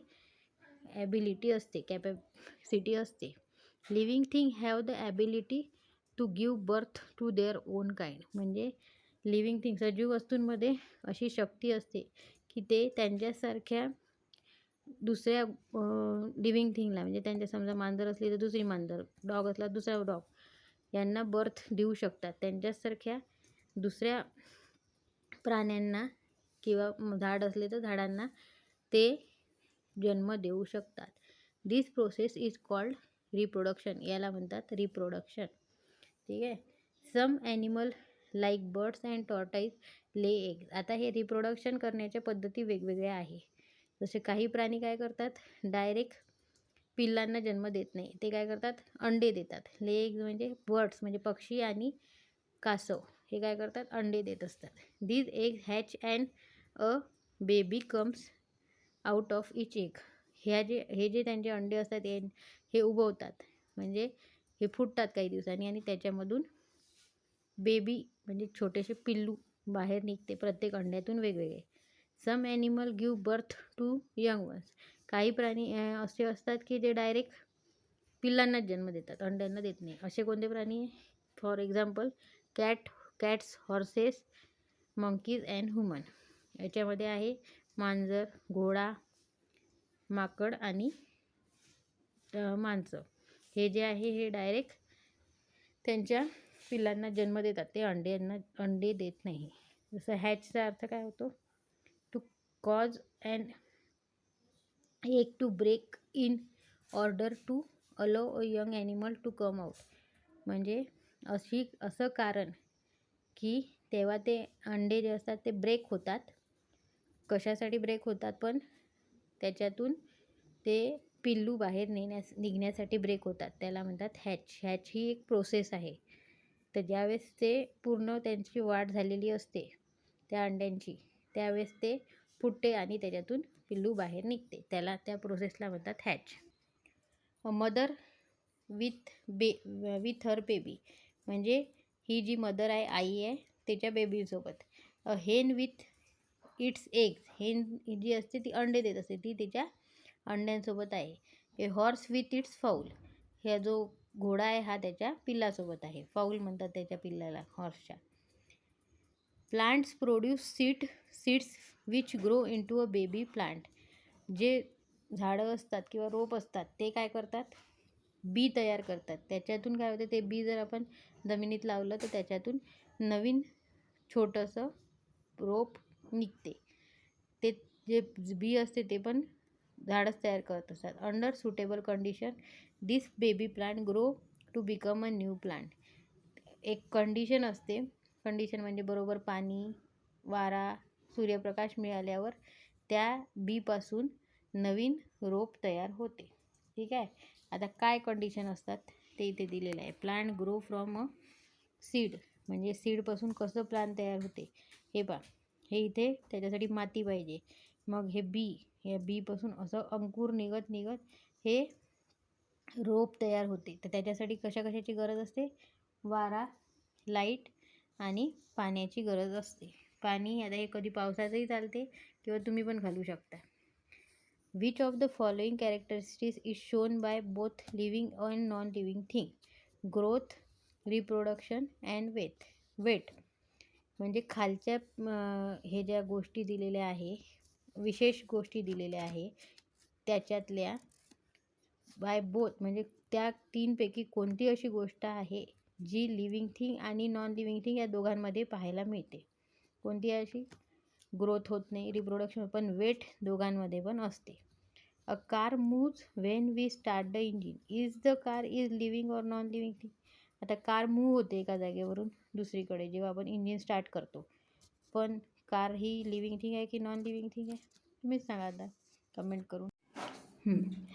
S1: ॲबिलिटी असते, कॅपॅसिटी असते. Living thing have the ability to give birth to their own kind. म्हणजे लिव्हिंग थिंग सजीव वस्तूंमध्ये अशी शक्ती असते की ते त्यांच्यासारख्या दुसऱ्या लिव्हिंग थिंगला, म्हणजे त्यांच्या समजा मांजर असली तर दुसरी मांजर, डॉग असला दुसरा डॉग, यांना बर्थ देऊ शकतात. त्यांच्यासारख्या दुसऱ्या प्राण्यांना किंवा झाड असले तर झाडांना ते जन्म देऊ शकतात. This process is called reproduction. याला म्हणतात रिप्रोडक्शन. ठीक आहे. Some animal like birds and tortoise lay eggs. आता हे रिप्रोडक्शन करण्याच्या पद्धती वेगवेगळ्या आहे. जसे काही प्राणी काय करतात, डायरेक्ट पिल्लांना जन्म देत नाही, ते काय करतात, अंडे देतात. ले एग्ज म्हणजे बर्ड्स म्हणजे पक्षी आणि कासव, हे काय करतात, अंडे देत असतात. These egg hatch and a baby comes out of each egg. हे जे त्यांचे अंडे असतात हे उगवतात, म्हणजे हे फुटतात काही दिवसांनी, आणि त्याच्यामधून बेबी म्हणजे छोटेसे पिल्लू बाहेर निघते, प्रत्येक अंड्यातून वेगवेगळे. Some animal give birth to young ones. काही प्राणी असे असतात की जे डायरेक्ट पिल्लांनाच जन्म देतात, अंड्यांना देत नाही. असे कोणते प्राणी? For example cats, horses, monkeys and human. याच्यामध्ये आहे मांजर, घोडा, माकड आणि माणसं. हे जे आहे हे डायरेक्ट त्यांच्या पिल्लांना जन्म देतात, ते अंडे देत नाही. जसं हॅचचा अर्थ काय होतो, to cause and egg to break in order to allow a young animal to come out. म्हणजे असं कारण की तेव्हा ते अंडे जे असतात ते ब्रेक होतात. कशासाठी ब्रेक होतात, पण त्याच्यातून ते पिल्लू बाहेर निघण्यासाठी ब्रेक होतात, त्याला म्हणतात हॅच. हॅच ही एक प्रोसेस आहे. तर ज्यावेळेस ते पूर्ण त्यांची वाढ झालेली असते त्या अंड्यांची, त्यावेळेस ते फुटते आणि त्याच्यातून पिल्लू बाहेर निघते, त्या प्रोसेसला म्हणतात hatch. Mother with her baby. म्हणजे ही जी मदर आहे, आई आहे, त्याच्या बेबीसोबत. अ हेन विथ इट्स एग्स. हेन जी असते ती अंडे देत असते, ती तिच्या अंड्यांसोबत आहे. A horse with its foul. हा जो घोडा आहे हा त्याच्या पिल्लासोबत आहे. फाऊल म्हणतात त्याच्या पिल्लाला, हॉर्सच्या. Plants produce seeds which grow into a baby plant. जे झाडं असतात किंवा रोप असतात ते काय करतात, बी तयार करतात. त्याच्यातून काय होते, ते बी जर आपण जमिनीत लावलं तर त्याच्यातून नवीन छोटंसं रोप निघते. ते जे बी असते ते पण झाडच तयार करत असतात. Under suitable condition this baby plant grow to become a new plant. एक कंडिशन असते कंडिशन म्हणजे बरोबर पाणी, वारा, सूर्यप्रकाश मिळाल्यावर त्या बीपासून नवीन रोप तयार होते. ठीक आहे. आता काय कंडिशन असतात ते इथे दिलेलं आहे. Plant grow from a seed, म्हणजे सीडपासून कसं प्लांट तयार होते हे पहा. हे इथे त्याच्यासाठी माती पाहिजे. मग हे बी, या बीपासून असं अंकुर निघत हे रोप तयार होते. तर त्याच्यासाठी कशाची गरज असते? वारा, लाईट आणि पाण्याची गरज असते. पाणी आता हे कधी पावसाचंही चालते किंवा तुम्ही पण घालू शकता. Which of the following characteristics is shown by both living and non living thing? Growth, reproduction and weight. म्हणजे खालच्या हे ज्या गोष्टी दिलेल्या आहे, विशेष गोष्टी दिलेल्या आहे, त्याच्यातल्या बाय बोथ म्हणजे त्या तीनपैकी कोणती अशी गोष्ट आहे जी लिव्हिंग थिंग आणि नॉन लिव्हिंग थिंग या दोघांमध्ये पाहायला मिळते? कोणती अशी? ग्रोथ होत नाही, रिप्रोडक्शन, पण वेट दोघांमध्ये पण असते. A car moves when we start the engine. Is the car is living or non living thing? आता कार मूव्ह होते एका जागेवरून दुसरीकडे जेव्हा आपण इंजिन स्टार्ट करतो, पण कार ही लिव्हिंग थिंग आहे की नॉन लिव्हिंग थिंग आहे? तुम्हीच सांगा आता कमेंट करून.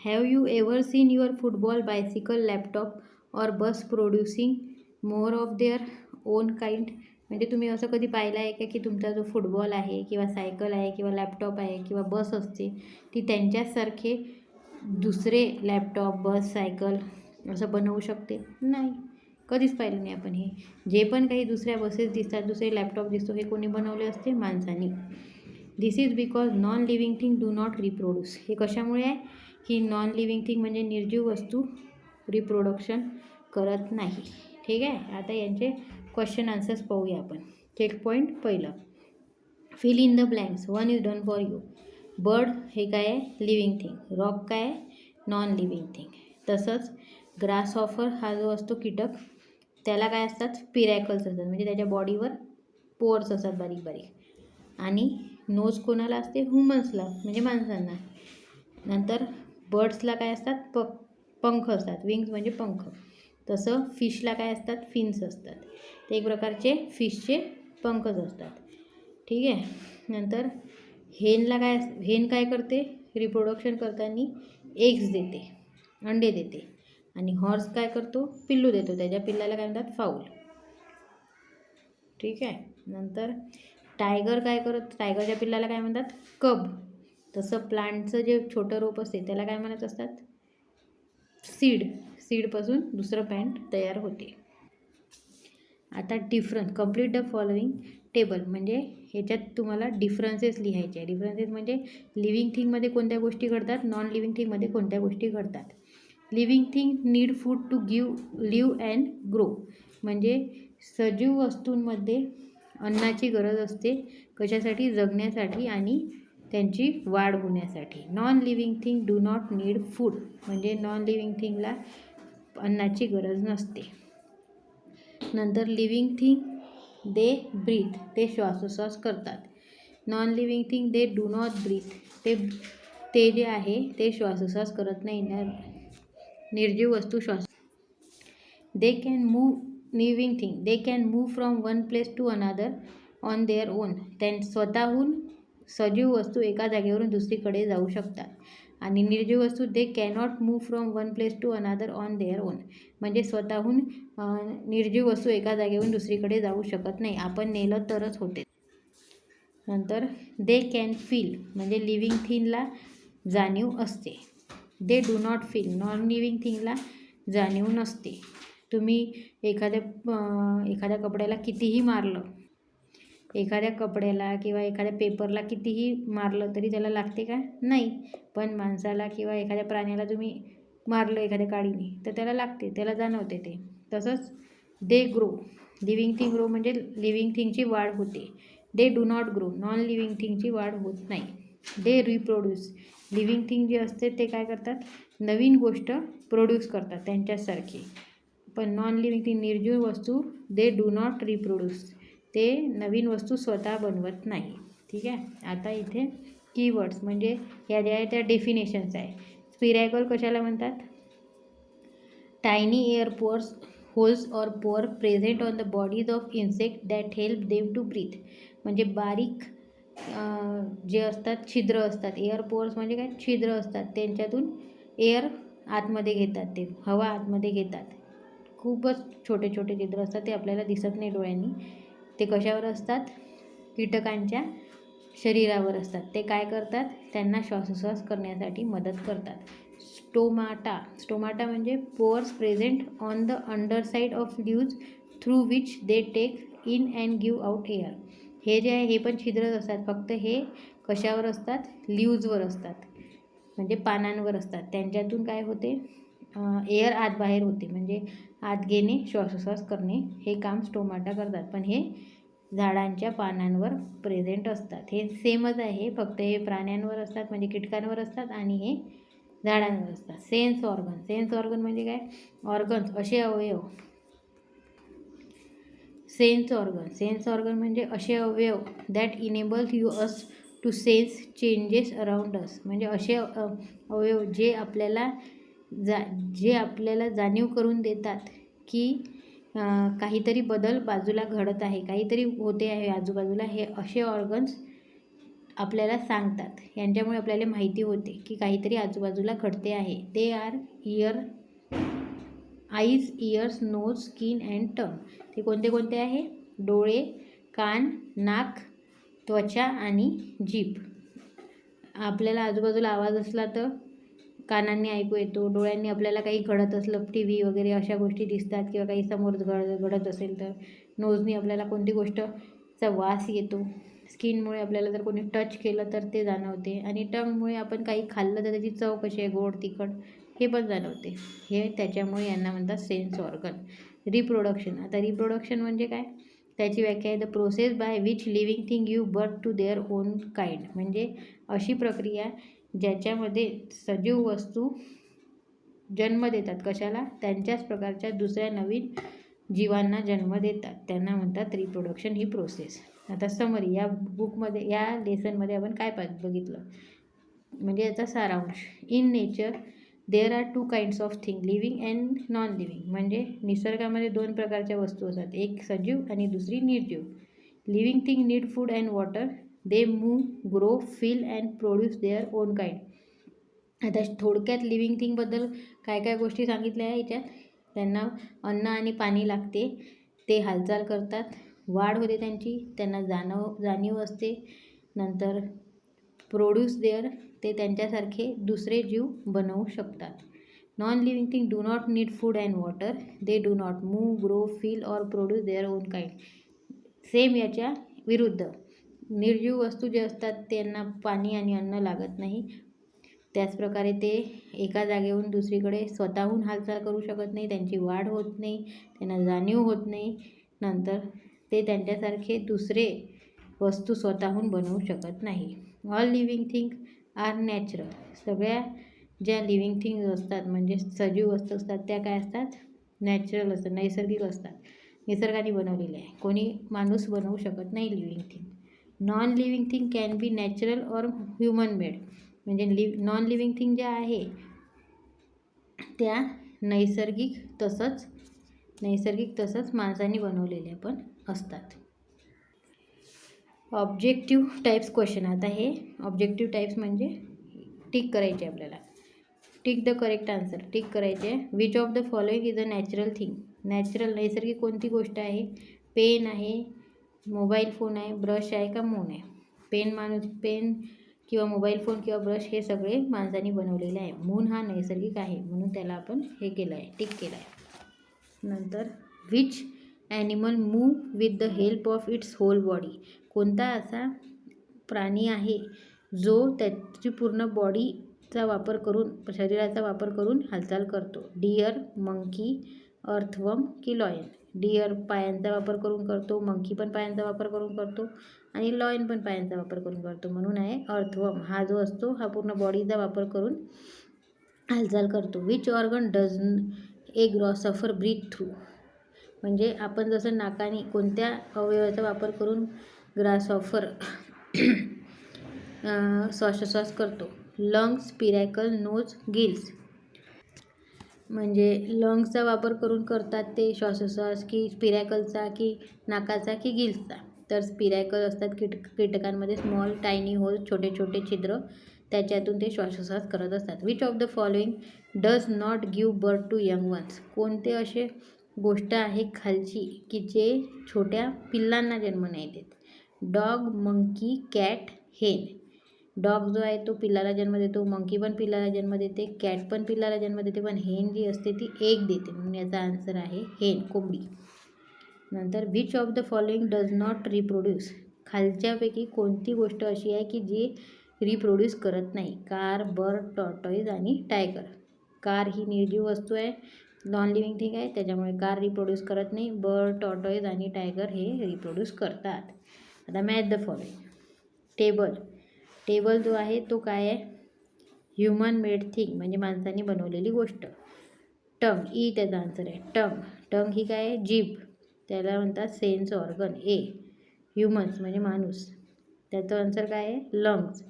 S1: Have you ever seen your football, bicycle, laptop और bus producing more of their own kind? म्हणजे तुम्ही असं कधी पाहिलं आहे का की तुमचा जो फुटबॉल आहे किंवा सायकल आहे किंवा लॅपटॉप आहे किंवा बस असते ती त्यांच्यासारखे दुसरे लॅपटॉप, बस, सायकल असं बनवू शकते? नाही, कधीच पाहिलं नाही आपण. हे जे पण काही दुसऱ्या बसेस दिसतात, दुसरे लॅपटॉप दिसतो, हे कोणी बनवले असते? माणसांनी. This is because non living thing do not reproduce. हे कशामुळे आहे की नॉन लिव्हिंग थिंग म्हणजे निर्जीव वस्तू रिप्रोडक्शन करत नाही. ठीक आहे. आता यांचे क्वेश्चन आन्सर्स पाहूया आपण. चेक पॉईंट पहिलं, fill in the blanks. 1 is done for you. Bird हे काय आहे? Living thing. रॉक काय आहे? Non living thing. तसंच ग्रासहॉपर हा जो असतो कीटक, त्याला काय असतात? स्पिरॅकल्स असतात, म्हणजे त्याच्या बॉडीवर पोअर्स असतात बारीक बारीक. आणि नोज कोणाला असते? ह्युमन्सला, म्हणजे माणसांना. नंतर बर्ड्सला काय असतात? पंख असतात, विंग्स म्हणजे पंख. तसं फिशला काय असतात? फिन्स असतात. ते एक प्रकारचे फिशचे पंखच असतात. ठीक आहे. नंतर हेन काय करते? रिप्रोडक्शन करताना एग्स देते, अंडे देते. आणि हॉर्स काय करतो? पिल्लू देतो. त्याच्या पिल्लाला काय म्हणतात? फाऊल. ठीक आहे. नंतर टायगर काय टायगरच्या पिल्लाला काय म्हणतात? कब. तसं प्लांटचं जे छोटं रोप असते त्याला काय म्हणत असतात? सीडपासून दुसरं प्लांट तयार होते. आता difference, complete the following table. म्हणजे ह्याच्यात तुम्हाला डिफरन्सेस लिहायचे आहे. डिफरन्सेस म्हणजे लिव्हिंग थिंगमध्ये कोणत्या गोष्टी घडतात, नॉन लिव्हिंग थिंगमध्ये कोणत्या गोष्टी घडतात. Living thing need food to live and grow. म्हणजे सजीव वस्तूंमध्ये अन्नाची गरज असते. कशासाठी? जगण्यासाठी आणि त्यांची वाढ होण्यासाठी. Non living thing do not need food. म्हणजे नॉन लिव्हिंग थिंगला अन्नाची गरज नसते. नंतर लिव्हिंग थिंग दे ब्रीथ. ते श्वासोच्छ्वास करतात. Non living thing they do not breathe. ते जे आहे ते श्वासोच्छ्वास करत नाही. निर्जीव वस्तू श्वास. They can move. Living thing they can move from one place to another on their own. स्वतःहून सजीव वस्तू एका जागेवरून दुसरीकडे जाऊ शकतात. आणि निर्जीव वस्तू they cannot move from one place to another on their own. म्हणजे स्वतःहून निर्जीव वस्तू एका जागेवरून दुसरीकडे जाऊ शकत नाही, आपण नेलं तरच होते. नंतर दे कॅन फील. म्हणजे लिव्हिंग थिंगला जाणीव असते. They do not feel. Non living थिंगला जाणीव नसते. तुम्ही एखाद्या कपड्याला कितीही मारलं, एखाद्या कपड्याला किंवा एखाद्या पेपरला कितीही मारलं तरी त्याला लागते का? नाही. पण माणसाला किंवा एखाद्या प्राण्याला तुम्ही मारलं एखाद्या काडीने तर त्याला लागते, त्याला जाणवते ते. तसंच they grow. Living thing grow म्हणजे लिव्हिंग थिंगची वाढ होते. They do not grow. Non living थिंगची वाढ होत नाही. They reproduce. लिव्हिंग थिंग जे असते ते काय करतात? नवीन गोष्ट प्रोड्यूस करतात त्यांच्यासारखी. पण नॉन लिव्हिंग थिंग निर्जीव वस्तू दे डू नॉट रिप्रोड्यूस. ते नवीन वस्तू स्वतः बनवत नाही. ठीक आहे. आता इथे कीवर्ड्स म्हणजे या ज्या त्या डेफिनेशन्स आहे. स्पिरॅकल कशाला म्हणतात? Tiny air pores holes or pore present on the bodies of insect that help them to breathe. म्हणजे बारीक जे असतात छिद्र असतात. एअर पोअर्स म्हणजे काय, छिद्र असतात, त्यांच्यातून एअर आतमध्ये घेतात, ते हवा आतमध्ये घेतात. खूपच छोटे छोटे छिद्र असतात, ते आपल्याला दिसत नाही डोळ्यांनी. ते कशावर असतात, कीटकांच्या शरीरावर असतात. ते काय करतात, त्यांना श्वासोच्छ्वास करण्यासाठी मदत करतात. स्टोमाटा म्हणजे pores present on the underside of leaves through which they take in and give out air. हे जे आहे हे पण छिद्रच असतात, फक्त हे कशावर असतात, लीव्जवर असतात, म्हणजे पानांवर असतात. त्यांच्यातून काय होते, एअर आत बाहेर होते, म्हणजे आत घेणे, श्वासोच्छ्वास करणे, हे काम स्टोमाटा करतात. पण हे झाडांच्या पानांवर प्रेझेंट असतात. हे सेमच आहे, फक्त हे प्राण्यांवर असतात म्हणजे कीटकांवर असतात, आणि हे झाडांवर असतात. सेन्स ऑर्गन म्हणजे काय, ऑर्गन्स असे अवयव. सेन्स ऑर्गन म्हणजे असे अवयव that enables you us to sense changes around us. म्हणजे असे अवयव जे आपल्याला जाणीव करून देतात की काहीतरी बदल बाजूला घडत आहे, काहीतरी होते आहे आजूबाजूला. हे असे ऑर्गन्स आपल्याला सांगतात. यांच्यामुळे आपल्याला माहिती होते की काहीतरी आजूबाजूला घडते आहे. ते are eyes, ears, nose, skin and tongue. ते कोणते कोणते आहे, डोळे, कान, नाक, त्वचा आणि जीभ. आपल्याला आजूबाजूला आवाज असला तर कानांनी ऐकू येतो, डोळ्यांनी आपल्याला काही घडत असलं, टी व्ही वगैरे अशा गोष्टी दिसतात, किंवा काही समोर घडत असेल तर. नोजनी आपल्याला कोणती गोष्टचा वास येतो. स्किनमुळे आपल्याला जर कोणी टच केलं तर ते जाणवते. आणि टंगमुळे आपण काही खाल्लं तर त्याची चव कशी आहे, गोड तिखट, हे पण जाणवते. हे त्याच्यामुळे यांना म्हणतात सेन्स ऑर्गन. आता रिप्रोडक्शन म्हणजे काय, त्याची व्याख्या आहे, the process by which living thing give birth to their own kind. म्हणजे अशी प्रक्रिया ज्याच्यामध्ये सजीव वस्तू जन्म देतात. कशाला, त्यांच्याच प्रकारच्या दुसऱ्या नवीन जीवांना जन्म देतात, त्यांना म्हणतात रिप्रोडक्शन ही प्रोसेस. आता समरी, या बुकमध्ये, या लेसनमध्ये आपण काय बघितलं, म्हणजे याचा सारांश. In nature there are 2 kinds of thing, living and non living. म्हणजे निसर्गामध्ये 2 प्रकारच्या वस्तू असतात, एक सजीव आणि दुसरी निर्जीव. Living thing need food and water, they move, grow, feel and produce their own kind. आता थोडक्यात लिव्हिंग थिंगबद्दल काय काय गोष्टी सांगितल्या आहे याच्यात. त्यांना अन्न आणि पाणी लागते, ते हालचाल करतात, वाढ होते त्यांची, त्यांना जाणीव असते. नंतर प्रोड्यूस देअर, ते त्यांच्यासारखे दुसरे जीव बनवू शकतात. Non living thing do not need food and water, they do not move, grow, feel or produce their own kind. Same याच्या विरुद्ध, निर्जीव वस्तू जे असतात त्यांना पाणी आणि अन्न लागत नाही. त्याचप्रकारे ते एका जागेहून दुसरीकडे स्वतःहून हालचाल करू शकत नाही, त्यांची वाढ होत नाही, त्यांना जाणीव होत नाही. नंतर ते त्यांच्यासारखे दुसरे वस्तू स्वतःहून बनवू शकत नाही. All living thing are natural. सगळ्या ज्या लिव्हिंग थिंग्स असतात म्हणजे सजीव वस्तू असतात त्या काय असतात, नॅचरल असतात, नैसर्गिक असतात, निसर्गाने बनवलेले आहे. कोणी माणूस बनवू शकत नाही living thing. Non living thing can be natural or human made. म्हणजे नॉन लिव्हिंग थिंग ज्या आहे त्या नैसर्गिक तसंच माणसांनी बनवलेल्या पण असतात. Objective types question. आता हे ऑब्जेक्टिव्ह टाईप्स म्हणजे टिक करायचे आपल्याला. Tick the correct answer, tick करायचे. Which of the following is a natural thing. नैसर्गिक कोणती गोष्ट आहे, पेन आहे, मोबाईल फोन आहे, ब्रश आहे का मून आहे. पेन किंवा मोबाईल फोन किंवा ब्रश हे सगळे माणसांनी बनवलेले आहे. मून हा नैसर्गिक आहे, म्हणून त्याला आपण हे केलं आहे, टिक केलं आहे. नंतर which animal move with the help of its whole body. कोणता असा प्राणी आहे जो त्याची पूर्ण बॉडीचा वापर करून, शरीराचा वापर करून हालचाल करतो. डिअर, मंकी, अर्थवर्म की लॉयन. डिअर पायांचा वापर करून करतो, मंकी पण पायांचा वापर करून करतो, आणि लॉयन पण पायांचा वापर करून करतो, म्हणून आहे अर्थवर्म. हा जो असतो हा पूर्ण बॉडीचा वापर करून हालचाल करतो. Which organ does a grasshopper breathe through. म्हणजे आपण जसं नाकाने कोणत्या अवयवाचा वापर करून ग्रासऑफर श्वासोच्छ्वास करतो. Lungs, spiracle, nose, gills. म्हणजे लंग्सचा वापर करून करतात ते श्वासोच्छ्वास, की स्पिरॅकलचा, की नाकाचा, की गिल्सचा. तर स्पिरॅकल असतात कीटकांमध्ये स्मॉल टायनी होल, छोटे छोटे छिद्र, त्याच्यातून ते श्वासोच्छ्वास करत असतात. Which of the following does not give birth to young ones? कोणते असे गोष्ट आहे खालची की जे छोट्या पिल्लांना जन्म नाही देत? डॉग, मंकी, कॅट, हेन. डॉग जो आहे तो पिल्लाला जन्म देतो, मंकी पण पिल्लाला जन्म देते, कॅट पण पिल्लाला जन्म देते, पण हेन जी असते ती एग देते. म्हणून याचा आन्सर आहे हेन, कोंबडी. नंतर which of the following does not reproduce? खालच्यापैकी कोणती गोष्ट अशी आहे की जी रिप्रोड्यूस करत नाही? कार, बर्ड, टॉर्टॉईज आणि टायगर. कार ही निर्जीव वस्तू आहे, नॉन लिव्हिंग थिंग आहे, त्याच्यामुळे कार रिप्रोड्यूस करत नाही. बर्ड, टॉर्टॉईज आणि टायगर हे रिप्रोड्यूस करतात. आता match the following. Table. Table जो आहे तो काय आहे? ह्युमन मेड थिंग, म्हणजे माणसाने बनवलेली गोष्ट. टंग, ई त्याचा आन्सर आहे. टंग. टंग ही काय आहे? जीभ, त्याला म्हणतात सेन्स ऑर्गन. ए. ह्युमन्स म्हणजे माणूस, त्याचं आन्सर काय आहे? लंग्स.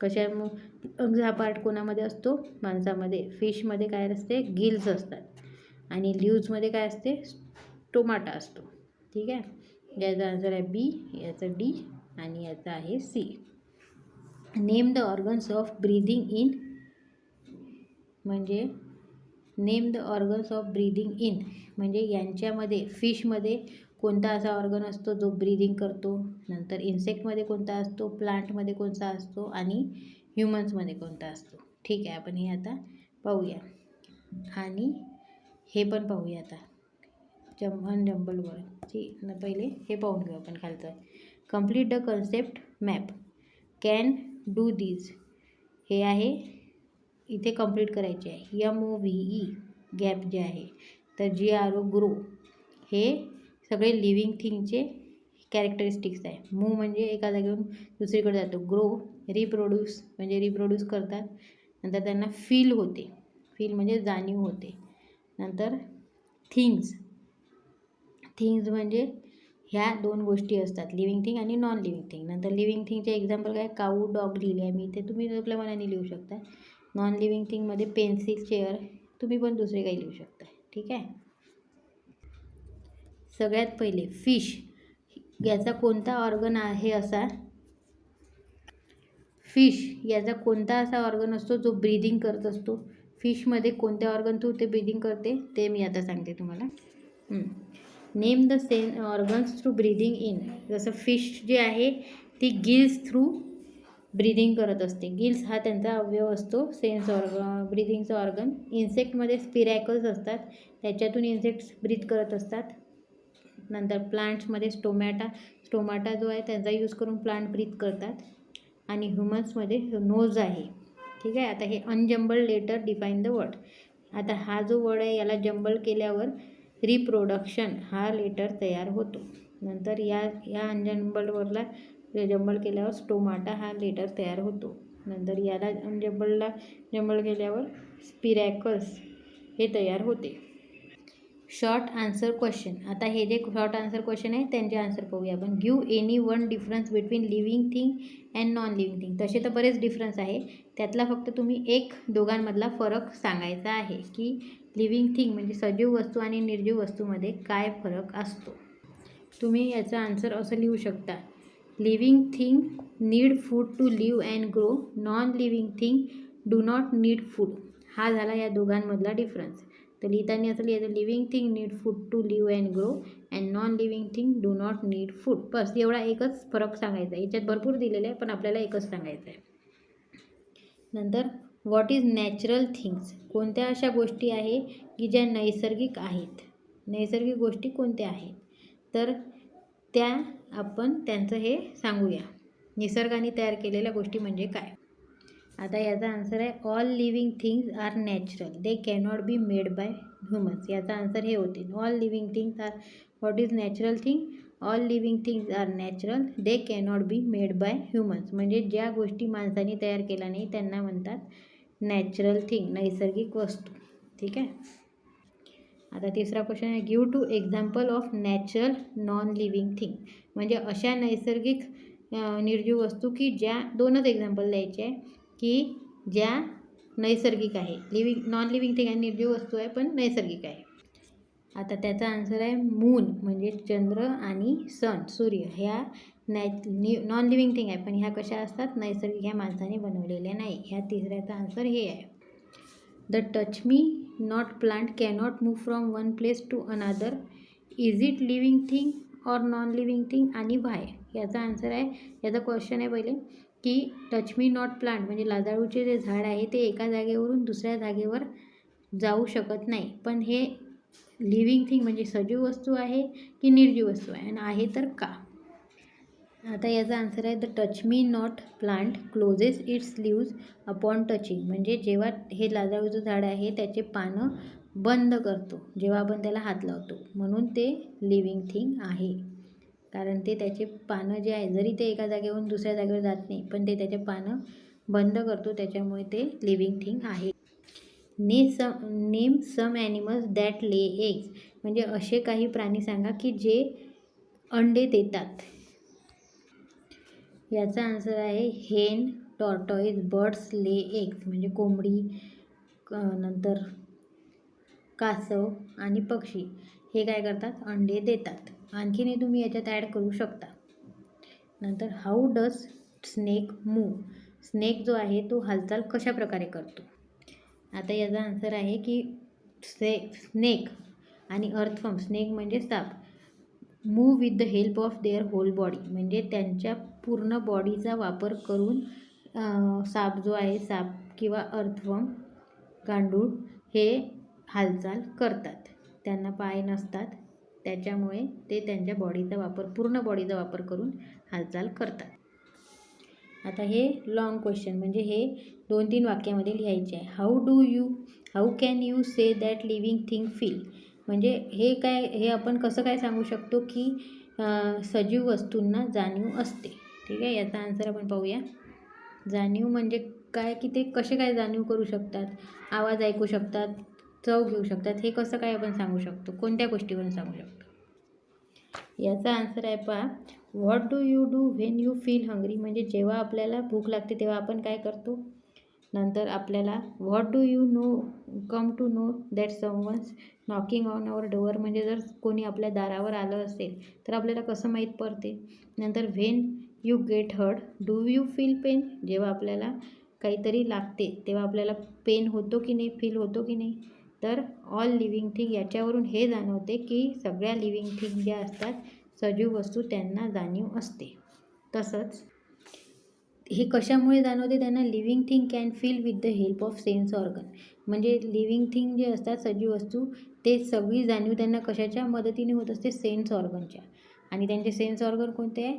S1: कशा लंग्स हा पार्ट कोणामध्ये असतो? माणसामध्ये. फिशमध्ये काय असते? गिल्स असतात. आणि लिव्समध्ये काय असते? स्टोमाटा असतो. ठीक आहे, याचा आन्सर आहे बी, याचा डी आणि याचा आहे C. Name the organs of breathing in, म्हणजे name the organs of breathing in म्हणजे यांच्यामध्ये फिशमध्ये कोणता असा ऑर्गन असतो जो ब्रीदिंग करतो, नंतर इन्सेक्टमध्ये कोणता असतो, प्लांटमध्ये कोणता असतो आणि ह्युमन्समध्ये कोणता असतो. ठीक आहे, आपण हे आता पाहूया आणि हे पण पाहूया आता. जंबल वर्डची पहिले हे पाहून घेऊ आपण खालचं. Complete the concept map. Can do these, हे आहे इथे कंप्लीट करायचे आहे. MOVE गॅप जे आहे, तर GRO ग्रो, हे सगळे लिव्हिंग थिंगचे कॅरेक्टरिस्टिक्स आहे. मूव म्हणजे एका जागेवरून दुसरीकडे जातो. ग्रो, रिप्रोड्यूस म्हणजे रिप्रोड्यूस करतात. नंतर त्यांना फील होते, फील म्हणजे जाणीव होते. नंतर थिंग्स, थिंग्स म्हणजे ह्या दोन गोष्टी असतात, लिव्हिंग थिंग आणि नॉन लिव्हिंग थिंग. नंतर लिव्हिंग थिंगचे एक्झाम्पल काय? काऊ, डॉग लिहिले आहे मी इथे, तुम्ही आपल्या मनाने लिहू शकता. नॉन लिव्हिंग थिंगमध्ये पेन्सिल, चेअर, तुम्ही पण दुसरे काही लिहू शकता. ठीक आहे, सगळ्यात पहिले फिश, याचा कोणता ऑर्गन आहे असा? फिश याचा कोणता असा ऑर्गन असतो जो ब्रीदिंग करत असतो? फिशमध्ये कोणत्या ऑर्गन थ्रू ते ब्रीदिंग करते ते मी आता सांगते तुम्हाला. Name the organs through breathing in. जसं फिश जे आहे ती गिल्स थ्रू ब्रीदिंग करत असते. गिल्स हा त्यांचा अवयव असतो, सेन्स ऑर्गन, ब्रीदिंगचा ऑर्गन. इन्सेक्टमध्ये स्पिरॅकल्स असतात, त्याच्यातून इन्सेक्ट्स ब्रीथ करत असतात. नंतर प्लांट्समध्ये स्टोमाटा जो आहे त्याचा यूज करून प्लांट ब्रीथ करतात. आणि ह्युमन्समध्ये नोज आहे. ठीक आहे, आता हे अनजंबल लेटर डिफाईन द वर्ड. आता हा जो वर्ड आहे याला जंबल केल्यावर रिप्रोडक्शन हा लेटर तयार होतो. नंतर या अनजंबल वर्डला जंबल केल्यावर स्टोमाटा हा लेटर तयार होतो. नंतर याला जंबल केल्यावर स्पिरॅकल्स हे तयार होते. Short answer question. आता हे जे शॉर्ट आन्सर क्वेश्चन आहे त्यांचे आन्सर पाहूया आपण. Give any one difference between living thing and non living thing. तसे तर बरेच डिफरन्स आहे, त्यातला फक्त तुम्ही एक दोघांमधला फरक सांगायचा आहे की लिव्हिंग थिंग म्हणजे सजीव वस्तू आणि निर्जीव वस्तूमध्ये काय फरक असतो. तुम्ही याचा आन्सर असं लिहू शकता. Living thing need food to live and grow, non living thing do not need food. हा झाला या दोघांमधला डिफरन्स. तर लिहिताना असं लिहायचं, living thing need food to live and grow and non living thing do not need food. बस एवढा एकच फरक सांगायचा आहे. याच्यात भरपूर दिलेलं आहे पण आपल्याला एकच सांगायचं आहे. नंतर व्हॉट इज नॅचरल थिंग्स. कोणत्या अशा गोष्टी आहे की ज्या नैसर्गिक आहेत? नैसर्गिक गोष्टी कोणत्या आहेत तर त्या आपण त्यांचं हे सांगूया. निसर्गाने तयार केलेल्या गोष्टी म्हणजे काय? आता याचा आन्सर आहे all living things are natural, they cannot be made by humans. याचा आन्सर हे होते. All living things are, what is natural thing? All living things are natural, they cannot be made by humans. म्हणजे ज्या गोष्टी माणसाने तयार केल्या नाही त्यांना म्हणतात नॅचरल थिंग, नैसर्गिक वस्तू. ठीक आहे, आता तिसरा क्वेश्चन आहे. Give two example of natural non living thing. म्हणजे अशा नैसर्गिक निर्जीव वस्तू की ज्या, दोनच एक्झाम्पल द्यायचे आहे की ज्या नैसर्गिक आहे. नॉन लिव्हिंग थिंग आहे, निर्जीव वस्तू आहे पण नैसर्गिक आहे. आता त्याचा आन्सर आहे मून, म्हणजे चंद्र आणि सन, सूर्य ह्या नॉन लिव्हिंग थिंग आहे, पण ह्या कशा असतात, नैसर्गिक, ह्या माणसाने बनवलेल्या नाही. ह्या तिसऱ्याचा आन्सर हे आहे. The touch me not plant cannot move from one place to another. Is it living thing or non living thing आणि व्हाय? याचा आन्सर आहे, याचा क्वेश्चन आहे पहिले की टच मी नॉट प्लांट म्हणजे लाजाळूचे जे झाड आहे ते एका जागेवरून दुसऱ्या जागेवर जाऊ शकत नाही, पण हे लिव्हिंग थिंग म्हणजे सजीव वस्तू आहे की निर्जीव वस्तू आहे, आणि आहे तर का? आता याचा आन्सर आहे the touch me not plant closes its leaves upon touching. म्हणजे जेव्हा हे लाजाळूचं झाड आहे त्याचे पानं बंद करतो जेव्हा आपण त्याला हात लावतो, म्हणून ते लिव्हिंग थिंग आहे. कारण ते त्याचे पानं जे आहे, जरी ते एका जागेवरून दुसऱ्या जागेवर जात नाही, पण ते त्याचे पानं बंद करतो, त्याच्यामुळे ते लिव्हिंग थिंग आहे. Name some animals that lay eggs. म्हणजे असे काही प्राणी सांगा की जे अंडे देतात. याचा आन्सर आहे हेन, टॉर्टॉईज, बर्ड्स ले एग्स. म्हणजे कोंबडी, नंतर कासव आणि पक्षी हे काय करतात, अंडे देतात. आणखीनही तुम्ही याच्यात ॲड करू शकता. नंतर how does snake move. Snake जो आहे तो हालचाल कशा प्रकारे करतो? आता याचा आन्सर आहे की स्नेक आणि अर्थवर्म, स्नेक म्हणजे साप, move with the help of their whole body. म्हणजे त्यांच्या पूर्ण बॉडीचा वापर करून साप जो आहे, साप किंवा अर्थवर्म, गांडूळ, हे हालचाल करतात. त्यांना पाय नसतात, त्याच्यामुळे ते त्यांच्या बॉडीचा वापर, पूर्ण बॉडीचा वापर करून हालचाल करतात. आता हे लॉंग क्वेश्चन, म्हणजे हे 2-3 वाक्यामध्ये लिहायचे आहे. How can you say that living thing feel. म्हणजे हे आपण कसं काय सांगू शकतो की सजीव वस्तूंना जाणीव असते. ठीक आहे, याचा आन्सर आपण पाहूया. जाणीव म्हणजे काय, की ते कसे काय जाणीव करू शकतात, आवाज ऐकू शकतात, चव घेऊ शकतात, हे कसं काय आपण सांगू शकतो, कोणत्या गोष्टीवरून सांगू शकतो? याचा आन्सर आहे पहा, what do you do when you feel hungry. म्हणजे जेव्हा आपल्याला भूक लागते तेव्हा आपण काय करतो. नंतर आपल्याला what do you come to know that someone's knocking on our door. म्हणजे जर कोणी आपल्या दारावर आलं असेल तर आपल्याला कसं माहीत पडते. नंतर when you get hurt do you feel pain. जेव्हा आपल्याला काहीतरी लागते तेव्हा आपल्याला पेन होतो की नाही, फील होतो की नाही. तर ऑल लिव्हिंग थिंग, याच्यावरून हे जाणवते की सगळ्या लिव्हिंग थिंग ज्या असतात, सजीव वस्तू, त्यांना जाणीव असते. तसंच हे कशामुळे जाणवते त्यांना, living thing can feel with the help of sense organ. म्हणजे लिव्हिंग थिंग जे असतात, सजीव वस्तू, ते सगळी जाणीव त्यांना कशाच्या मदतीने होत असते, सेन्स ऑर्गनच्या. आणि त्यांचे सेन्स ऑर्गन कोणते आहे,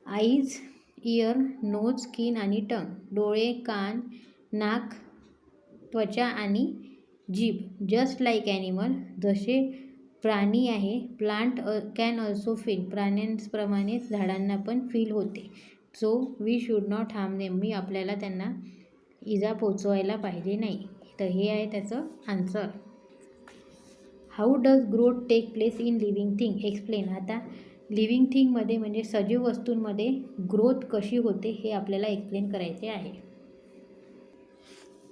S1: आईज, इयर, नोज, स्किन आणि टंग. डोळे, कान, नाक, त्वचा आणि जीभ. जस्ट लाईक ॲनिमल, जसे प्राणी आहे. प्लांट कॅन ऑल्सो फील, प्राण्यांप्रमाणेच झाडांना पण फील होते. So we should not harm them, मी आपल्याला त्यांना इजा पोचवायला पाहिजे नाही. तर हे आहे त्याचं answer. How does growth take place in living thing explain. आता लिव्हिंग थिंगमध्ये म्हणजे सजीव वस्तूंमध्ये ग्रोथ कशी होते हे आपल्याला एक्सप्लेन करायचे आहे.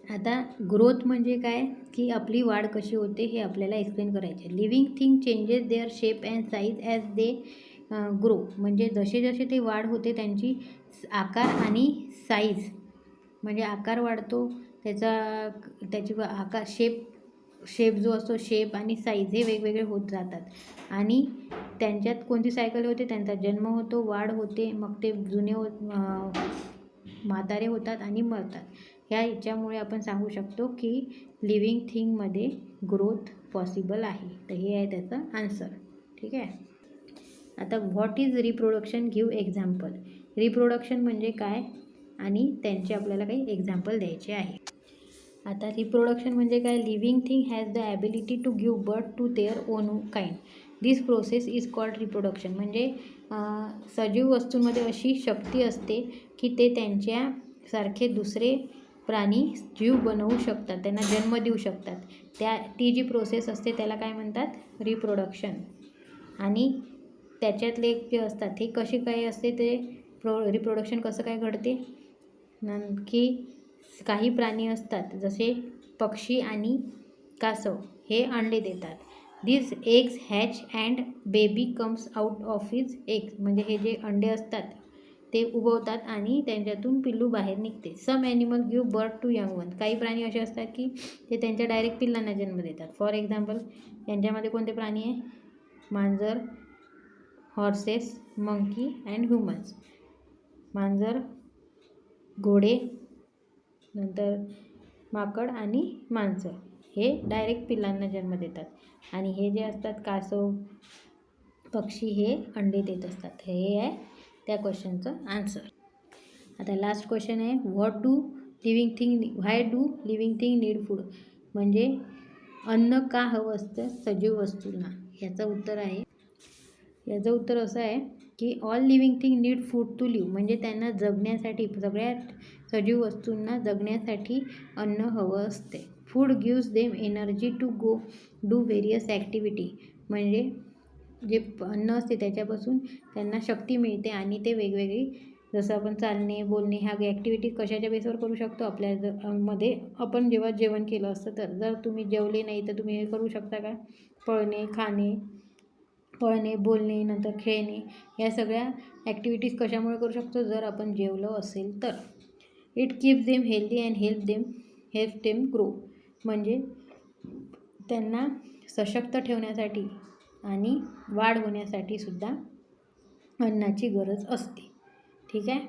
S1: आता ग्रोथ म्हणजे काय, की आपली वाढ कशी होते हे आपल्याला एक्सप्लेन करायचे. Living thing changes their shape and size as they grow. म्हणजे जसे जसे ते वाढ होते त्यांची आकार आणि साईज, म्हणजे आकार वाढतो त्याची आकार, शेप जो असतो, शेप आणि साईज हे वेगवेगळे होत जातात. आणि त्यांच्यात कोणती सायकल होते, त्यांचा जन्म होतो, वाढ होते, मग ते जुने म्हातारे होतात आणि मरतात. ह्याच्यामुळे आपण सांगू शकतो की लिव्हिंग थिंगमध्ये ग्रोथ पॉसिबल आहे. तर हे आहे त्याचं आन्सर. ठीक आहे. आता what is reproduction, give example. Reproduction म्हणजे काय आणि त्यांचे आपल्याला काही एक्झाम्पल द्यायचे आहे. आता रिप्रोडक्शन म्हणजे काय, living thing has the ability to give birth to their own kind. This process is called reproduction. म्हणजे सजीव वस्तूंमध्ये अशी शक्ती असते की ते त्यांच्यासारखे दुसरे प्राणी जीव बनवू शकतात, त्यांना जन्म देऊ शकतात. ती जी प्रोसेस असते त्याला काय म्हणतात, रिप्रोडक्शन. आणि त्याच्यातले जे असतात हे कसे काय असते, ते रिप्रोडक्शन कसं काय घडते, की काही प्राणी असतात जसे पक्षी आणि कासव, हे अंडे देतात. This eggs hatch and baby comes out of his eggs, म्हणजे हे जे अंडे असतात ते उगवतात आणि त्यांच्यातून पिल्लू बाहेर निघते. Some animal give birth to young one, काही प्राणी असे असतात की ते त्यांच्या डायरेक्ट पिल्लांना जन्म देतात. फॉर एक्झाम्पल, यांच्यामध्ये कोणते प्राणी आहे? मांजर, हॉर्सेस, मंकी अँड ह्युमन्स. मांजर, घोडे, नंतर माकड आणि माणसं हे डायरेक्ट पिल्लांना जन्म देतात. आणि हे जे असतात कासव, पक्षी, हे अंडे देत असतात. हे आहे त्या क्वेश्चनचं आन्सर. आता लास्ट क्वेश्चन आहे, why do living thing need food, म्हणजे अन्न का हवं असतं सजीव वस्तूंना. याचं उत्तर असं आहे की all living thing need food to live, म्हणजे त्यांना जगण्यासाठी, सगळ्या सजीव वस्तूंना जगण्यासाठी अन्न हवं असते. Food gives them energy to go do various activity, म्हणजे जे अन्न असते त्याच्यापासून त्यांना शक्ती मिळते आणि ते वेगवेगळी, जसं आपण चालणे, बोलणे ह्या ॲक्टिव्हिटी कशाच्या बेसवर करू शकतो, आपल्या मध्ये आपण जेव्हा जेवण केलं असतं तर. जर तुम्ही जेवले नाही तर तुम्ही हे करू शकता का? पळणे, बोलणे, नंतर खेळणे, या सगळ्या ॲक्टिव्हिटीज कशामुळे करू शकतो? जर आपण जेवलो असेल तर. It keeps them healthy and help them grow, म्हणजे त्यांना सशक्त ठेवण्यासाठी आणि वाढ होण्यासाठी सुद्धा अन्नाची गरज असते. ठीक आहे,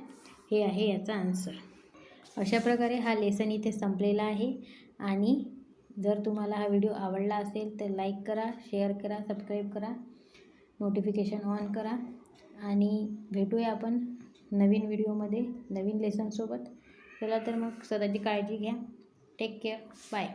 S1: हे आहे याचा आन्सर. अशा प्रकारे हा लेसन इथे संपलेला आहे. आणि जर तुम्हाला हा व्हिडिओ आवडला असेल तर लाईक करा, शेअर करा, सबस्क्राईब करा, नोटिफिकेशन ऑन करा. आणि भेटूया आपण नवीन व्हिडिओमध्ये नवीन लेसनसोबत. चला तर मग स्वतःची काळजी घ्या. Take care. बाय.